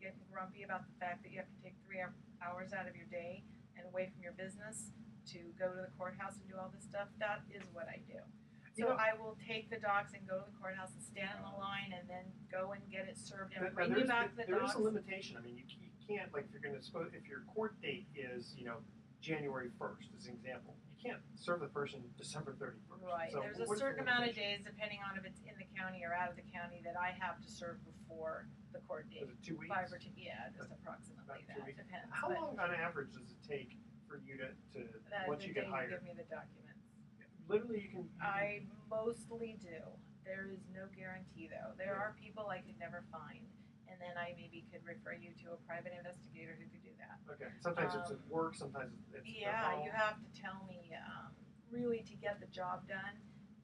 getting grumpy about the fact that you have to take 3 hours out of your day and away from your business to go to the courthouse and do all this stuff, that is what I do. So I will take the docs and go to the courthouse and stand in the line and then go and get it served and bring you back the There docs. is a limitation. I mean, you can't, like, if you're going to if your court date is, January 1st, as an example, you can't serve the person December 31st. Right. So There's a what's certain the amount of limitation? days, depending on if it's in the county or out of the county, that I have to serve before the court date. Is it 2 weeks? 5 or 2, yeah, just approximately About 2 that. weeks. Depends. How but long on average does it take for you to that once the you day get hired? you give me the documents. Literally, you can. I mostly do. There is no guarantee, though. There are people I could never find, and then I maybe could refer you to a private investigator who could do that. Okay. Sometimes it's at work. Sometimes it's Yeah, at home. you have to tell me, really, to get the job done,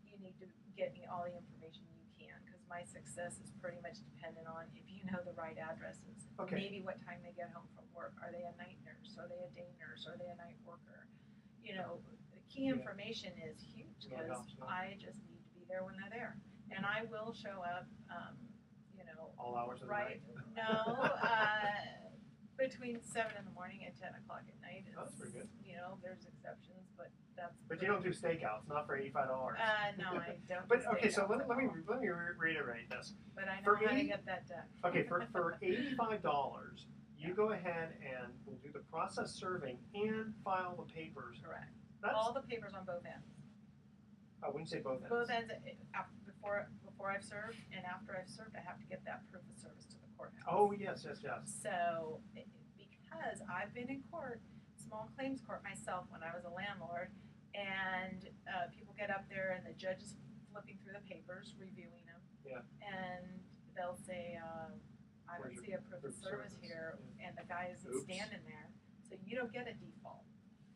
you need to get me all the information you can, because my success is pretty much dependent on if you know the right addresses. Okay. Maybe what time they get home from work. Are they a night nurse? Are they a day nurse? Are they a night worker? The key information is huge, Really because helps, huh? I just need to be there when they're there. And I will show up, All hours of the right, night. no, between 7 in the morning and 10 o'clock at night. Oh, that's pretty good. There's exceptions, but that's. But you don't do steakouts, not for $85. No, I don't. But do okay, so steakouts let me at all. reiterate this. But I know for how to 80 get that done. Okay, for $85, you go ahead and will do the process serving and file the papers. Correct. That's All the papers on both ends. when you say both ends. Both ends, before I've served and after I've served, I have to get that proof of service to the courthouse. Oh yes. So, because I've been in court, small claims court myself when I was a landlord, and people get up there and the judge is flipping through the papers, reviewing them. Yeah. And they'll say, I don't Where's see a proof of service here, and the guy isn't Oops. standing there. So you don't get a default.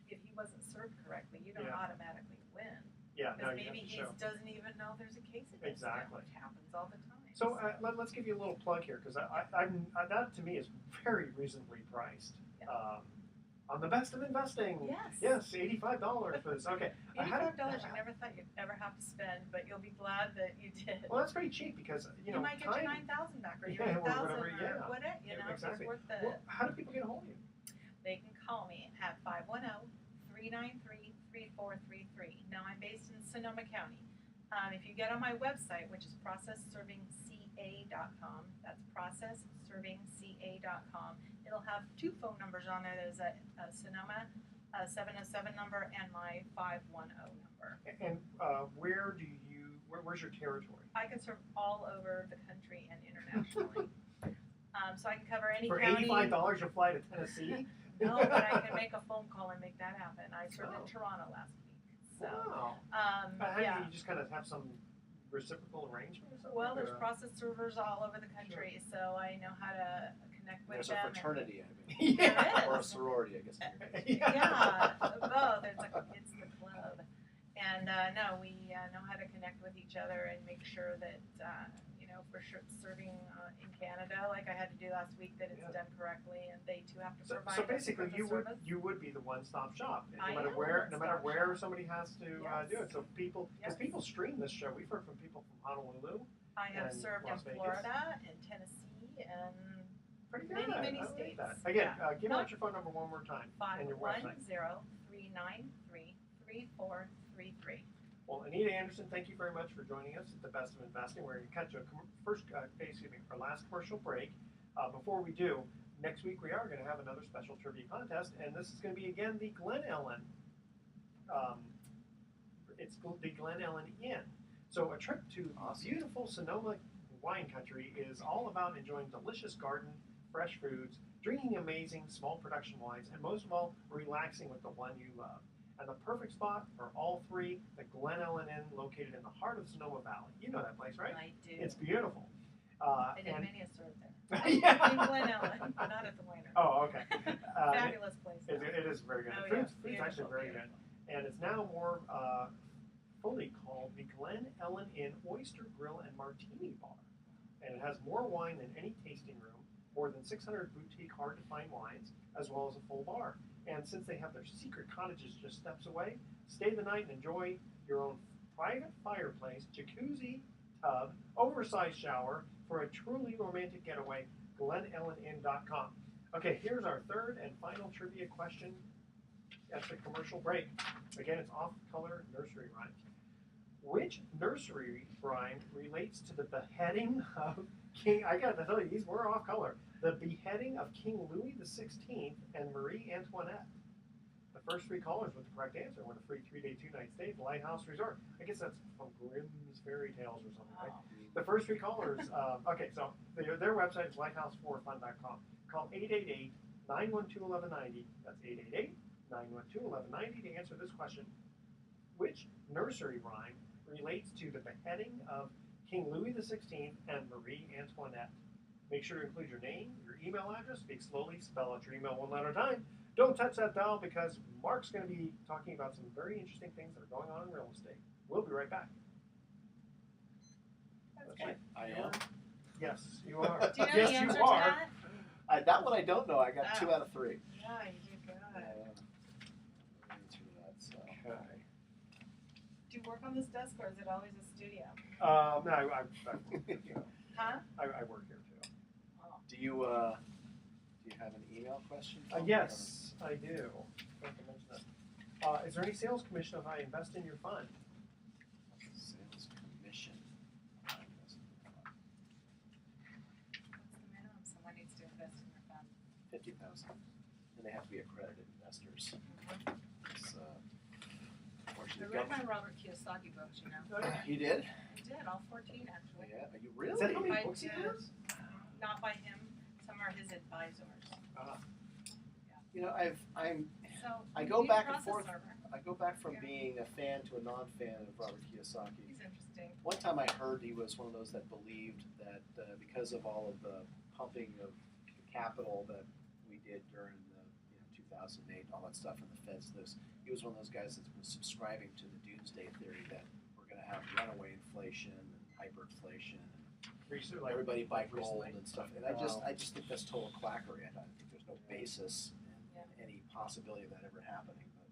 If he wasn't served correctly, you don't Yeah. automatically win. Yeah. No, Because you have maybe to he show. doesn't even know there's a case against him, Exactly. which happens all the time. So let's give you a little plug here, because that to me is very reasonably priced. Yeah. On the best of investing. Yes. Yes, $85 for this. Okay. $85 you never thought you'd ever have to spend, but you'll be glad that you did. Well, that's pretty cheap because you might get your 9,000 back, or your Yeah, or 8,000, whatever, or yeah. whatever. Exactly. It's worth the. Well, how do people get a hold of you? They can call me at 510-393-3433. Now I'm based in Sonoma County. If you get on my website, which is processservingca.com, that's processservingca.com. It'll have 2 phone numbers on there. There's a Sonoma 707 number and my 510 number. And where's your territory? I can serve all over the country and internationally. So I can cover any For county. $85, you'll fly to Tennessee? No, but I can make a phone call and make that happen. I served in Toronto last week. So, Wow. yeah. You just kind of have some reciprocal arrangement or something? Well, there's or- process servers all over the country, so I know how to connect with There's them. a fraternity, I mean. Yeah. Or a sorority, I guess. Yeah, both. It's the club. And no, we know how to connect sure that, for sure serving in Canada, like I had to do last week, that it's Yeah. done correctly, and they too have to provide So us basically, with the you service. would be the one-stop shop, I no matter am a where one-stop shop. somebody has to Yes. do it. So because Yes. people stream this show, we've heard from people from Honolulu. I have and served Las in Vegas. Florida and Tennessee and Pretty good. many, I many like states. that. Again, Yeah. give out your phone number one more time and your website. 510-393-3433. Well, Anita Anderson, thank you very much for joining us at the Best of Investing. We're going to catch our last commercial break. Before we do, next week we are going to have another special trivia contest, and this is going to be again the Glen Ellen. It's the Glen Ellen Inn. So a trip to beautiful Sonoma wine country is all about enjoying delicious garden, fresh foods, drinking amazing small production wines, and most of all, relaxing with the one you love. And the perfect spot for all three, the Glen Ellen Inn, located in the heart of Sonoma Valley. You know that place, right? I do. It's beautiful. I did and- many a serve there. Yeah. In Glen Ellen, not at the winery. Oh, okay. Fabulous place. It is very good. Oh, The food's yeah. actually very good. And it's now more fully called the Glen Ellen Inn Oyster Grill and Martini Bar. And it has more wine than any tasting room, more than 600 boutique hard-to-find wines, as well as a full bar. And since they have their secret cottages just steps away, stay the night and enjoy your own private fireplace, jacuzzi, tub, oversized shower for a truly romantic getaway. GlenEllenInn.com. Okay, here's our third and final trivia question at the commercial break. Again, it's off-color nursery rhymes. Which nursery rhyme relates to the beheading of King? I got to tell you, these were off-color. The beheading of King Louis XVI and Marie Antoinette. The first three callers with the correct answer won a free 3-day, 2-night stay at the Lighthouse Resort. I guess that's from Grimm's Fairy Tales or something, right? The first three callers, okay, so their website is lighthouse4fun.com. Call 888-912-1190. That's 888-912-1190 to answer this question. Which nursery rhyme relates to the beheading of King Louis XVI and Marie Antoinette? Make sure to include your name, your email address, speak slowly, spell out your email one letter at a time. Don't touch that dial because Mark's going to be talking about some very interesting things that are going on in real estate. We'll be right back. That's right. I am. Yes, you are. Do you know yes, the answer you are. to that? That one I don't know. I got 2 out of 3. Yeah, you did good. Okay. Do you work on this desk or is it always a studio? No, I work here too. Huh? I work here too. Oh. Do you have an email question? Yes, I do. Forgot to mention that. Is there any sales commission if I invest in your fund? Sales commission. What's the minimum someone needs to invest in their fund? 50,000, and they have to be accredited investors. It's, I unfortunately, read my Robert Kiyosaki books, you know. You did? I did, all 14 actually. Yeah. Are you Is that how really? many I books he did. has? Not by him, some are his advisors. You know, So, I go be a back and process forth. server. I go back from Yeah. being a fan to a non-fan of Robert Kiyosaki. He's interesting. One time I heard he was one of those that believed that because of all of the pumping of capital that we did during the 2008, all that stuff, and the Feds, he was one of those guys that was subscribing to the doomsday theory that we're going to have runaway inflation and hyperinflation, and everybody buy gold and stuff. And I just think that's total quackery. I don't think there's no basis in any possibility of that ever happening. But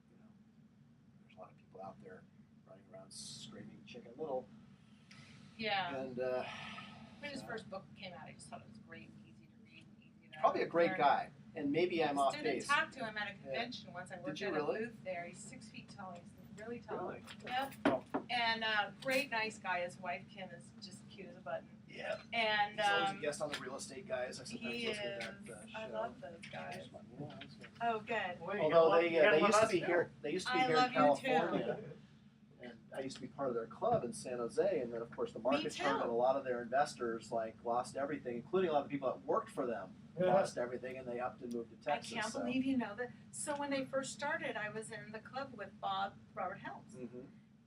there's a lot of people out there running around screaming Chicken Little. Yeah. And When his first book came out, I just thought it was great and easy to read and easy to probably a great learn. guy. And maybe I'm off Student base. talked to him at a convention once. I worked you at really? a booth there. He's 6 feet tall. He's really tall. Really? Yep. Oh. And great, nice guy. His wife Kim is just cute as a button. Yeah. And He's always a guest on the Real Estate Guys. I sometimes he listen is. to that show. I love those guys. Yeah, that's good. Oh, good. Well, you Although gotta they love used to us be too. here, they used to be I here love in you too. California, and I used to be part of their club in San Jose. And then, of course, the market too. turned, and a lot of their investors lost everything, including a lot of people that worked for them. Yeah. Lost everything, and they upped and moved to Texas. I can't believe you know that. So when they first started, I was in the club with Robert Helms. Mm-hmm.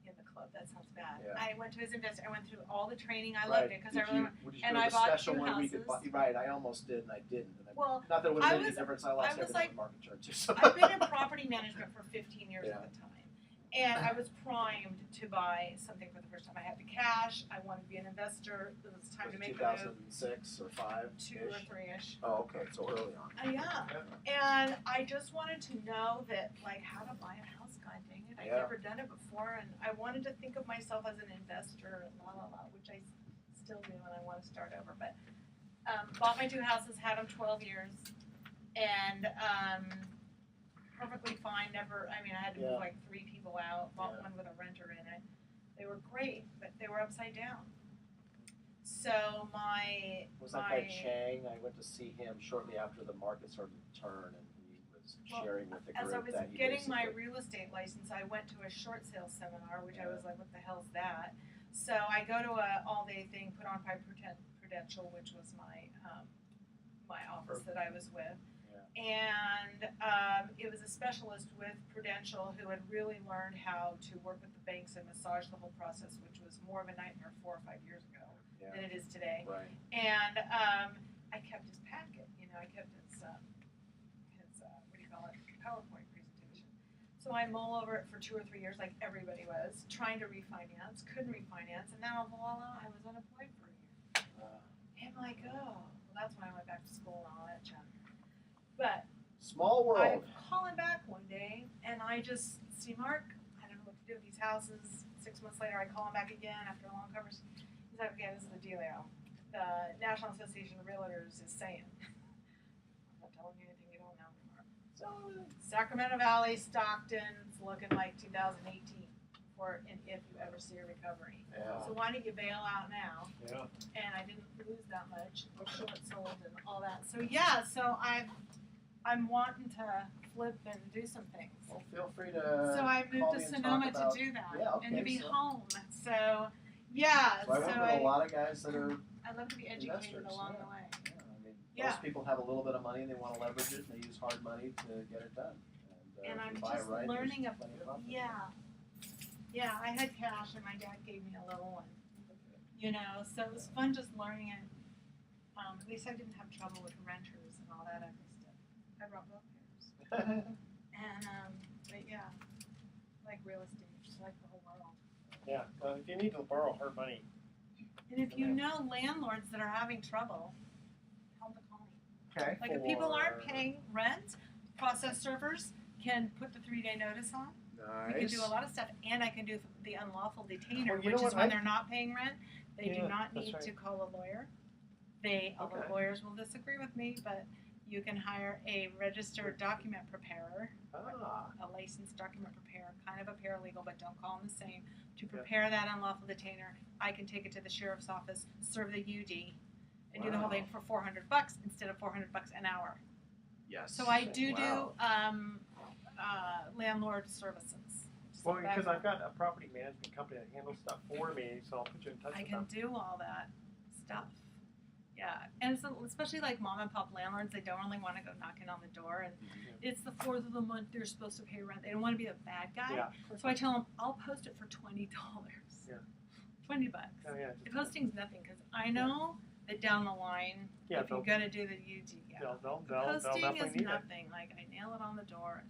In the club, that sounds bad. Yeah. I went to his investor. I went through all the training. I Right. loved it because Did I remember. you and go to I the bought special 2 one we could buy? houses. Right, I almost did, and I didn't. And Well, not that it would have I made any was- difference. I lost I was everything like- when the market turned too. So. I've been in property management for 15 years Yeah. at the time. And I was primed to buy something for the first time. I had the cash. I wanted to be an investor. It was time to make a move. 2006 or 5? 2 or 3-ish. Oh, okay, so early on. Yeah. And I just wanted to know that, like, how to buy a house. God dang it, I'd never done it before, and I wanted to think of myself as an investor, which I still do, and I want to start over. But bought my 2 houses, had them 12 years, and perfectly fine. Never. I mean, I had to move like 3 people out. Bought one with a renter in it. They were great, but they were upside down. So was that guy Chang? I went to see him shortly after the market started to turn, and he was sharing with the group as I was that he getting my basically- real estate license, I went to a short sale seminar, which I was like, "What the hell's that?" So I go to a all-day thing put on by Prudential, which was my my office that I was with. And it was a specialist with Prudential who had really learned how to work with the banks and massage the whole process, which was more of a nightmare 4 or 5 years ago than it is today. Right. And I kept his packet, I kept his what do you call it, PowerPoint presentation. So I mull over it for 2 or 3 years, like everybody was, trying to refinance, couldn't refinance, and now voila, I was unemployed for a year. And I'm like, oh, well, that's when I went back to school and all that junk. But small world. I call him back one day, and I just see Mark. I don't know what to do with these houses. 6 months later, I call him back again after a long conversation. He's like, "Okay, this is the dealio. The National Association of Realtors is saying." I'm not telling you anything you don't know, Mark. So Sacramento Valley, Stockton's looking like 2018 for if you ever see a recovery. Yeah. So why don't you bail out now? Yeah. And I didn't lose that much. Was short sold and all that. So so I'm wanting to flip and do some things. Well, feel free to. So I call moved me to and Sonoma talk about- to do that Yeah, and to be so- home. So yeah, So I work with a lot of guys that are. I love to be educated investors, along yeah. the way. Yeah, I mean, Yeah. most people have a little bit of money and they want to leverage it, and they use hard money to get it done. And if I'm you buy it just right, learning there's plenty of profit. Yeah, I had cash and my dad gave me a little one. So it was fun just learning it. At least I didn't have trouble with renters and all that other stuff. I brought both pairs. And but yeah, like real estate, just like the whole world. Yeah. Well, if you need to borrow her money, And if you know landlords that are having trouble, tell them to call me. Okay. Like if people aren't paying rent, process servers can put the 3-day notice on. Nice. We can do a lot of stuff, and I can do the unlawful detainer, Well, you which know is what, when they're not paying rent. They do Yeah, not that's need right. to call a lawyer. Although Okay. lawyers will disagree with me, but you can hire a registered document preparer, a licensed document preparer, kind of a paralegal, but don't call them the same, to prepare that unlawful detainer. I can take it to the sheriff's office, serve the UD, and do the whole Wow. thing for $400 instead of $400 an hour. Yes. So I do Wow. landlord services. well, So because that- I've got a property management company that handles stuff for me, so I'll put you in touch I with can them. do all that stuff. Yeah, and so, especially like mom and pop landlords, they don't really want to go knocking on the door, and it's the 4th of the month they're supposed to pay rent. They don't want to be a bad guy. Yeah. So I tell them I'll post it for $20. Yeah. $20. Oh, yeah. The posting's nothing because I know that down the line, Yeah, if you're gonna do the UD, they'll posting definitely is need it. nothing. Like I nail it on the door,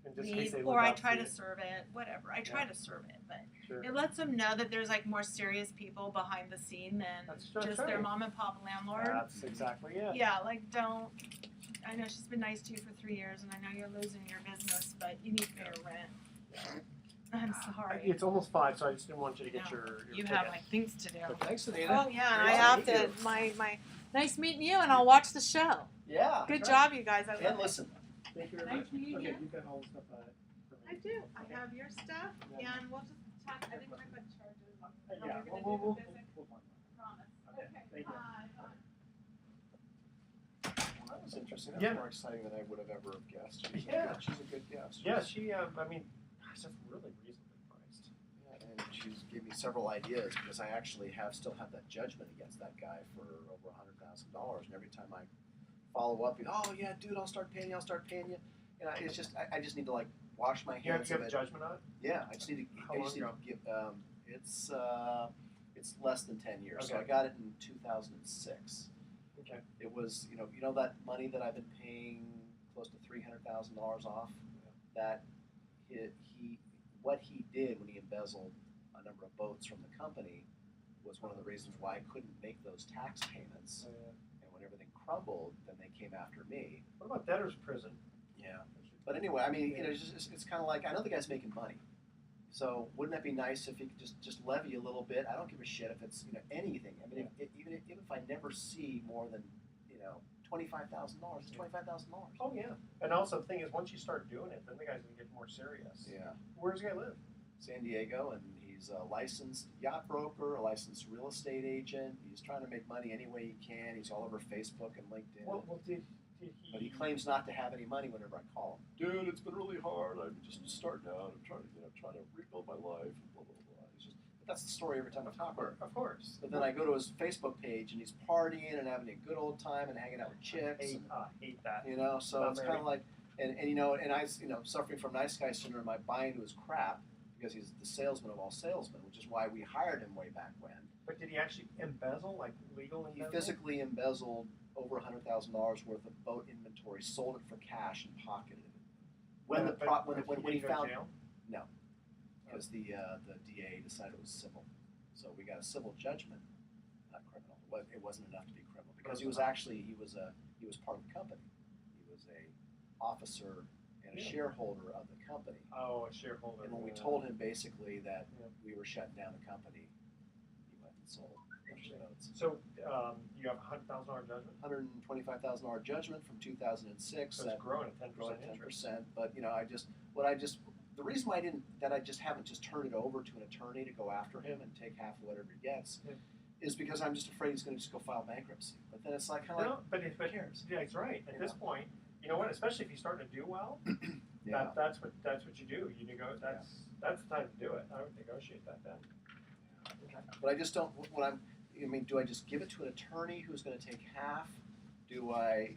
And just in case leave, they or look I up, try see to it. serve it. Whatever, I try to serve it, but. Sure. It lets them know that there's like more serious people behind the scene than That's just right. their mom and pop landlord. That's exactly it. Yeah, like don't. I know she's been nice to you for 3 years, and I know you're losing your business, but you need to pay her rent. I'm sorry. It's almost 5, so I just didn't want you to get No, your You ticket. have like things to do. But thanks, Anita. Oh yeah, and I Great to have meet to. you. My nice meeting you, and I'll watch the show. Yeah. Good that's job, you guys. I right. love And it. listen. Thank you very Nice much. meeting Okay, you. you've got all the stuff I do. I have your stuff, Yeah. and we'll just talk. I think we're going to charge it. Yeah, We're we'll gonna do the visit. find one. Promise. Okay, thank you. Bye. Well, that was interesting. That Yeah. was more exciting than I would have ever have guessed. She's a good guest. Yeah, she, I mean, gosh, that's really reasonably priced. Yeah, and she's gave me several ideas because I actually still have that judgment against that guy for over $100,000, and every time I follow up, oh yeah, dude, I'll start paying you. You know, it's just I just need to like wash my You have hands to of give a it. judgment on it? Yeah, I just need to. How I long just need to ago? give. It's less than 10 years. So Okay. I got it in 2006. Okay. It was you know that money that I've been paying close to $300,000 off. That he what he did when he embezzled a number of boats from the company was one of the reasons why I couldn't make those tax payments. And when everything crumbled, then they came after me. What about debtor's prison? Yeah. But anyway, I mean, you know, it's kind of like, I know the guy's making money. So wouldn't that be nice if he could just levy a little bit? I don't give a shit if it's, you know, anything. I mean, even if I never see more than, you know, $25,000, it's $25,000. Oh yeah. And also the thing is, once you start doing it, then the guy's gonna get more serious. Yeah. Where does the guy live? San Diego, and he's a licensed yacht broker, a licensed real estate agent. He's trying to make money any way he can. He's all over Facebook and LinkedIn. Well, did he? But he claims not to have any money whenever I call him. Dude, it's been really hard. I'm just starting out. I'm trying to rebuild my life. Blah, blah, blah. But that's the story every time I talk to him. Of course. But then I go to his Facebook page and he's partying and having a good old time and hanging out with chicks. I hate that. You know, so it's kind of like, and you know, and I, you know, suffering from nice guy syndrome, I buy into his crap because he's the salesman of all salesmen, which is why we hired him way back when. But did he actually embezzle, like legal embezzle? He physically embezzled over $100,000 worth of boat inventory, sold it for cash, and pocketed it. When he found jail? No, because the DA decided it was civil, so we got a civil judgment, not criminal. It wasn't enough to be criminal because he was part of the company. He was a officer and a shareholder of the company. Oh, a shareholder. And when we told him basically that we were shutting down the company, he went and sold the notes. So you have a $100,000 judgment? $125,000 judgment from 2006. So it's growing at 10% growing at interest. 10%. But you know, the reason why I just haven't just turned it over to an attorney to go after him and take half of whatever he gets is because I'm just afraid he's going to just go file bankruptcy. But then it's like kind of but who cares? Yeah, it's right. At this point, you know what? Especially if he's starting to do well, that's what you do. You that's the time to do it. I would negotiate that then. Okay. But I just don't. Do I just give it to an attorney who's going to take half?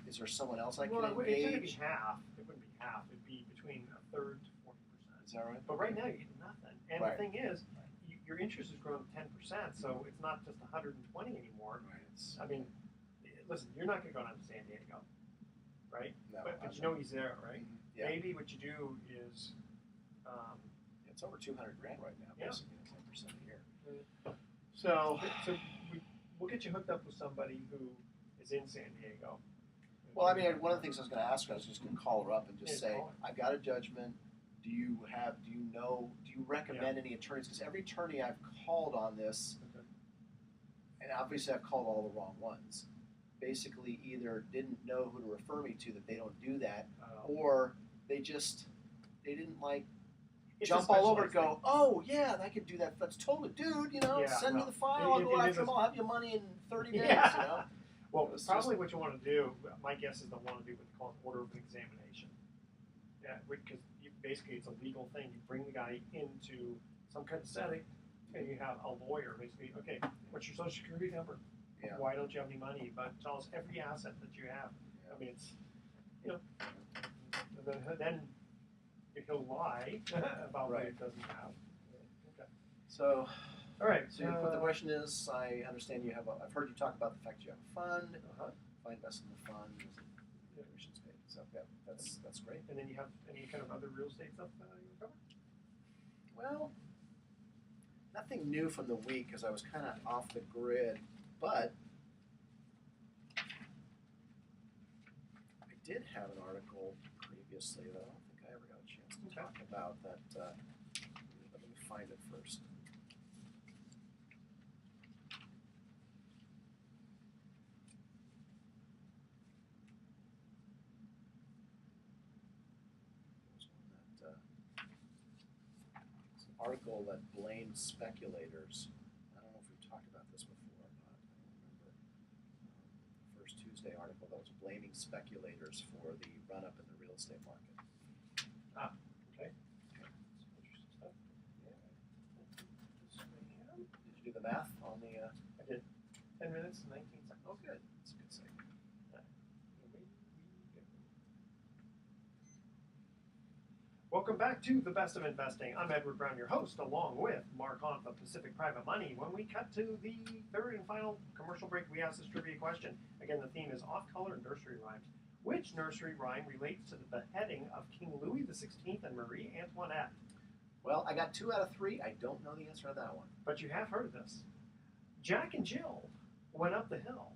Is there someone else I can engage? It wouldn't be half. It wouldn't be half. It'd be between a third to 40%. Is that right? But right now you get nothing. And the thing is, your interest has grown 10%, so it's not just 120 anymore. Right. I mean, listen, you're not going to go down to San Diego, right? No. But you know he's there, right? Yeah. Maybe what you do is. It's over $200,000 right now, basically 10% a year. So we'll get you hooked up with somebody who is in San Diego. Well, I mean, one of the things I was going to ask her, I was just going to call her up and just say, I've got a judgment. Do you recommend any attorneys? Because every attorney I've called on this, and obviously I've called all the wrong ones, basically either didn't know who to refer me to, that they don't do that, or they didn't like jump all over and go, oh yeah, I can do that. That's totally, dude, send me the file, I'll go after them, I'll have your money in 30 days, Well, probably what you want to do, my guess is they'll want to do what they call an order of examination. Yeah, because basically it's a legal thing. You bring the guy into some kind of setting, and you have a lawyer basically, okay, what's your social security number? Yeah. Why don't you have any money? But tell us every asset that you have. I mean, it's, and then he'll lie about what he doesn't have. Okay. So, all right. So the question is, I understand you have. I've heard you talk about the fact you have a fund. If I invest in the fund, the commission's paid. So that's great. And then you have any kind of other real estate stuff you cover? Well, nothing new from the week because I was kind of off the grid, but I did have an article previously that I don't think I ever got a chance to talk about. That. Let me find it first. Article that blamed speculators. I don't know if we've talked about this before or not. I don't remember. The first Tuesday article that was blaming speculators for the run-up in the real estate market. Okay. Interesting stuff. Yeah. Did you do the math on the? I did. 10 minutes and 19 seconds. Oh, good. That's a good segment. Welcome back to The Best of Investing. I'm Edward Brown, your host, along with Mark Hunt of Pacific Private Money. When we cut to the third and final commercial break, we ask this trivia question. Again, the theme is off-color nursery rhymes. Which nursery rhyme relates to the beheading of King Louis XVI and Marie Antoinette? Well, I got 2 out of 3. I don't know the answer to that one. But you have heard of this. Jack and Jill went up the hill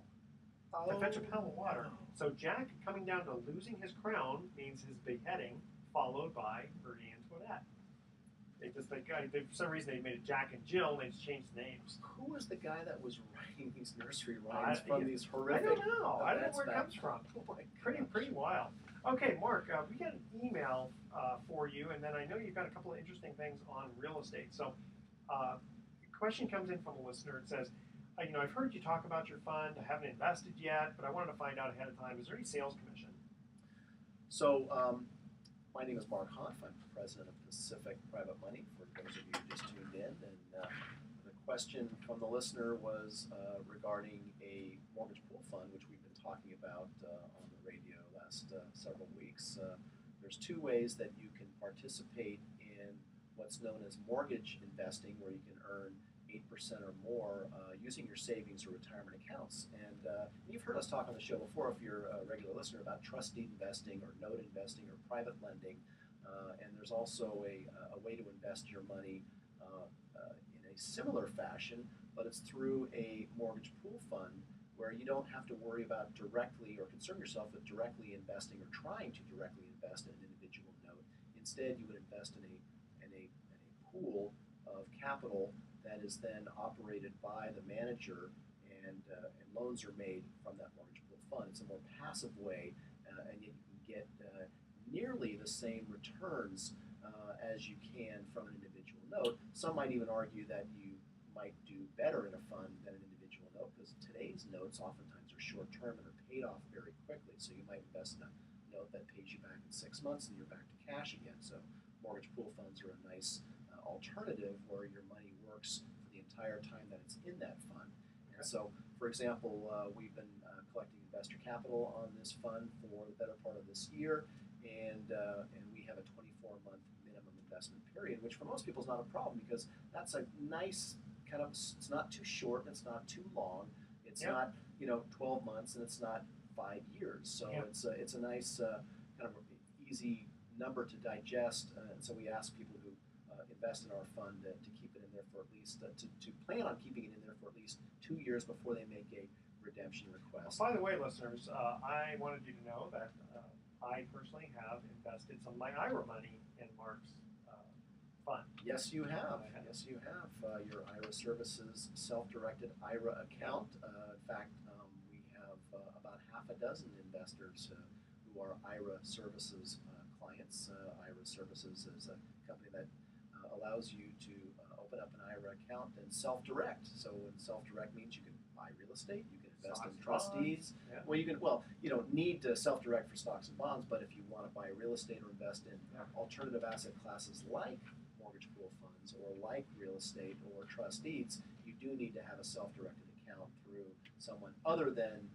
to fetch a pail of water. So Jack coming down to losing his crown means his beheading, followed by Ernie and Toadette. For some reason, they made it Jack and Jill, and they just changed the names. Who was the guy that was writing these nursery rhymes from these horrific? I don't know. I don't know where it back? comes from. Oh my Pretty wild. Okay, Mark, we got an email for you, and then I know you've got a couple of interesting things on real estate. So, a question comes in from a listener. It says, I've heard you talk about your fund. I haven't invested yet, but I wanted to find out ahead of time. Is there any sales commission? So, my name is Mark Hanf. I'm president of Pacific Private Money, for those of you who just tuned in. And the question from the listener was regarding a mortgage pool fund, which we've been talking about on the radio last several weeks. There's 2 ways that you can participate in what's known as mortgage investing, where you can earn 8% or more using your savings or retirement accounts. And you've heard us talk on the show before, if you're a regular listener, about trust deed investing or note investing or private lending. And there's also a way to invest your money in a similar fashion, but it's through a mortgage pool fund where you don't have to worry about directly or concern yourself with directly investing or trying to directly invest in an individual note. Instead, you would invest in a pool of capital that is then operated by the manager, and loans are made from that mortgage pool fund. It's a more passive way, and yet you can get nearly the same returns as you can from an individual note. Some might even argue that you might do better in a fund than an individual note, because today's notes oftentimes are short-term and are paid off very quickly. So you might invest in a note that pays you back in 6 months and you're back to cash again. So mortgage pool funds are a nice alternative where your money works for the entire time that it's in that fund. And so, for example, we've been collecting investor capital on this fund for the better part of this year, and we have a 24-month minimum investment period, which for most people is not a problem, because that's a nice kind of, it's not too short, it's not too long, it's not 12 months, and it's not 5 years. So it's a nice kind of easy number to digest. And so we ask people who invest in our fund to keep it in there for at least to plan on keeping it in there for at least 2 years before they make a redemption request. By the way, listeners, I wanted you to know that I personally have invested some of my IRA money in Mark's fund. Yes, you have. Yes, you have. Your IRA Services self-directed IRA account. In fact, we have about half a dozen investors who are IRA Services clients. IRA Services is a company that allows you to open up an IRA account and self-direct. So self-direct means you can buy real estate, you can invest in trust deeds. Yeah. Well, you don't need to self-direct for stocks and bonds, but if you want to buy real estate or invest in alternative asset classes like mortgage pool funds or like real estate or trust deeds, you do need to have a self-directed account through someone other than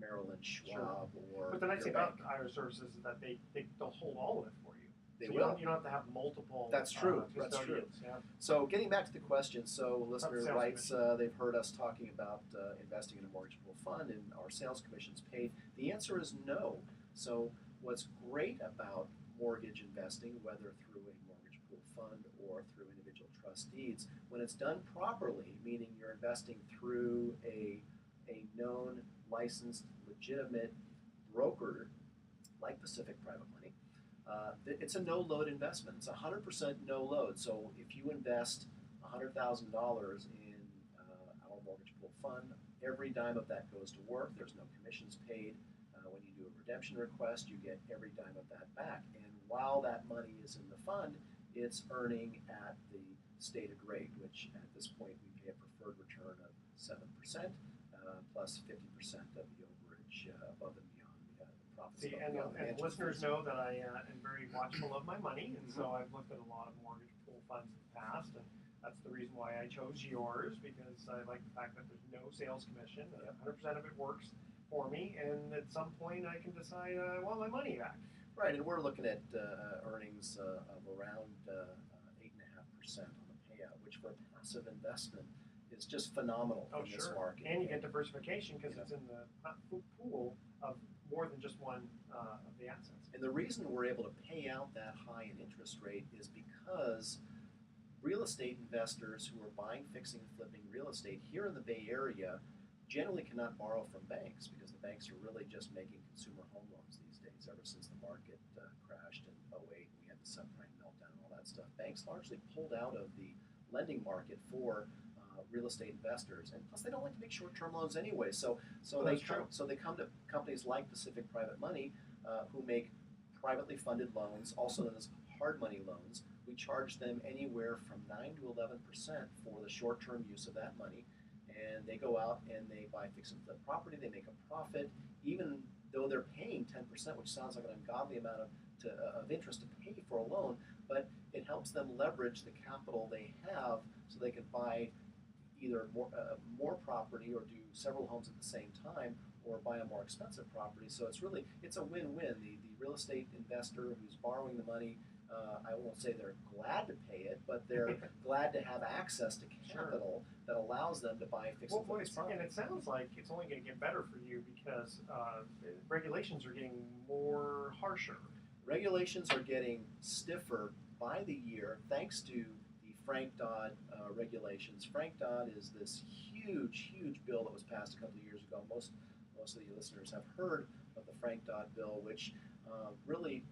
Merrill Lynch, Schwab, or But the nice thing your about bank. IRA Services is that they'll hold all of it for you. They So will. You don't have to have multiple That's true. That's true. custodians. Yeah. So getting back to the question, so a listener Sales writes, they've heard us talking about investing in a mortgage pool fund and our sales commissions paid. The answer is no. So what's great about mortgage investing, whether through a mortgage pool fund or through individual trust deeds, when it's done properly, meaning you're investing through a known, licensed, legitimate broker like Pacific Private Money, it's a no-load investment. It's 100% no-load. So if you invest $100,000 in our mortgage pool fund, every dime of that goes to work. There's no commissions paid. When you do a redemption request, you get every dime of that back. And while that money is in the fund, it's earning at the stated rate, which at this point we pay a preferred return of 7%, plus 50% of the overage above and beyond the profits. See, above and beyond the listeners fees. know that I am very watchful of my money, and so I've looked at a lot of mortgage pool funds in the past, and that's the reason why I chose yours, because I like the fact that there's no sales commission. 100% of it works for me, and at some point I can decide I want my money back. Right, and we're looking at earnings of around 8.5% on the payout, which for a passive investment is just phenomenal in this market. And you get diversification because it's in the pool of more than just one of the assets. And the reason we're able to pay out that high an interest rate is because real estate investors who are buying, fixing, and flipping real estate here in the Bay Area generally cannot borrow from banks because the banks are really just making consumer home loans these days. Ever since the market crashed in '08, we had the subprime meltdown and all that stuff. Banks largely pulled out of the lending market for real estate investors, and plus they don't like to make short-term loans anyway. So they come to companies like Pacific Private Money, who make privately funded loans, also known as hard money loans. We charge them anywhere from 9 to 11% for the short-term use of that money, and they go out and they buy fix and flip property. They make a profit, even though they're paying 10%, which sounds like an ungodly amount of interest to pay for a loan, but it helps them leverage the capital they have so they can buy either more property or do several homes at the same time, or buy a more expensive property. So it's a win-win. The real estate investor who's borrowing the money, I won't say they're glad to pay it, but they're glad to have access to capital that allows them to buy fixed and flip property. And it sounds like it's only going to get better for you because regulations are getting more harsher. Regulations are getting stiffer by the year thanks to the Frank Dodd regulations. Frank Dodd is this huge bill that was passed a couple of years ago. Most of the listeners have heard of the Frank Dodd bill, which really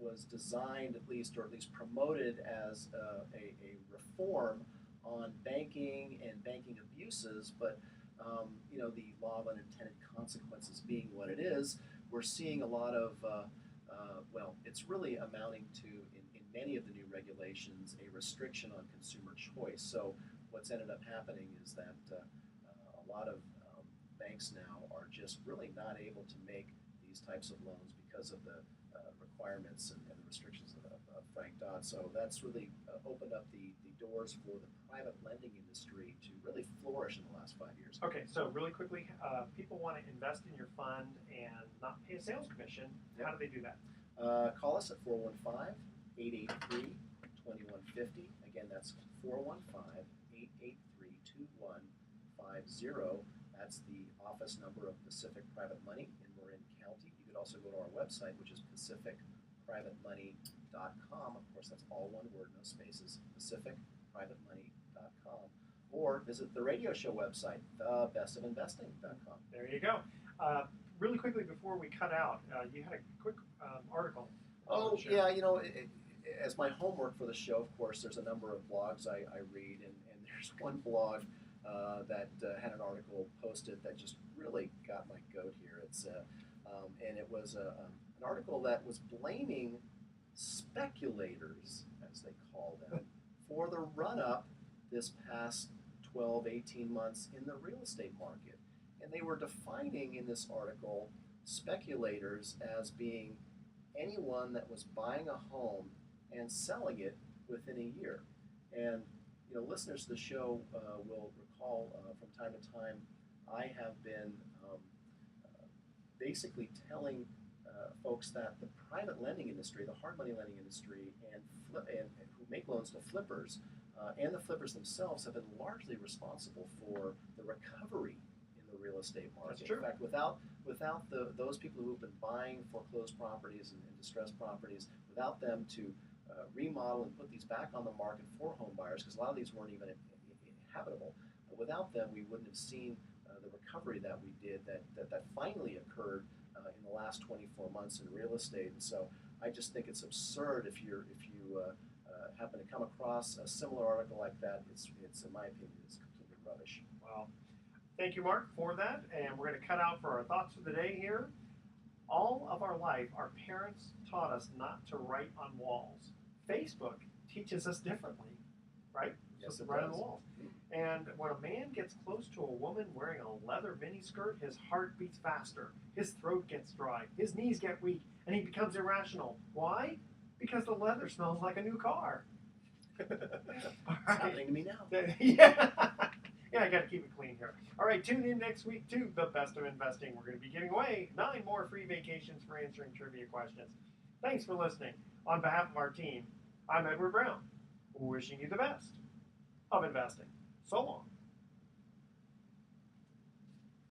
was designed at least promoted as a reform on banking and banking abuses, but the law of unintended consequences being what it is, we're seeing a lot of, it's really amounting to, in many of the new regulations, a restriction on consumer choice. So what's ended up happening is that a lot of banks now are just really not able to make these types of loans because of the requirements and the restrictions of Frank Dodd. So that's really opened up the doors for the private lending industry to really flourish in the last 5 years. Okay, so really quickly, people want to invest in your fund and not pay a sales commission. How do they do that? Call us at 415-883-2150. Again, that's 415-883-2150. That's the office number of Pacific Private Money in Marin County. You could also go to our website, which is pacificprivatemoney.com. Of course, that's all one word, no spaces, pacificprivatemoney.com. Or visit the radio show website, thebestofinvesting.com. There you go. Really quickly before we cut out, you had a quick article. Oh, yeah, as my homework for the show, of course, there's a number of blogs I read, and there's one blog that had an article posted that just really got my goat here. And it was an article that was blaming speculators, as they call them, for the run-up this past 12, 18 months in the real estate market. And they were defining in this article speculators as being anyone that was buying a home and selling it within a year. And listeners to the show will recall from time to time I have been basically telling folks that the private lending industry, the hard money lending industry, and who make loans to flippers, and the flippers themselves have been largely responsible for the recovery in the real estate market. That's true. In fact, without those people who have been buying foreclosed properties and distressed properties, without them to remodel and put these back on the market for home buyers, because a lot of these weren't even habitable. Without them, we wouldn't have seen the recovery that we did, that finally occurred in the last 24 months in real estate. And so I just think it's absurd if you happen to come across a similar article like that. It's in my opinion, it's completely rubbish. Well, thank you, Mark, for that. And we're going to cut out for our thoughts of the day here. All of our life, our parents taught us not to write on walls. Facebook teaches us differently, right? Yes, So it write on does. the walls. And when a man gets close to a woman wearing a leather miniskirt, his heart beats faster, his throat gets dry, his knees get weak, and he becomes irrational. Why? Because the leather smells like a new car. It's happening to me now. Yeah. Yeah, I got to keep it clean here. All right, tune in next week to The Best of Investing. We're going to be giving away 9 more free vacations for answering trivia questions. Thanks for listening. On behalf of our team, I'm Edward Brown, wishing you the best of investing. So long.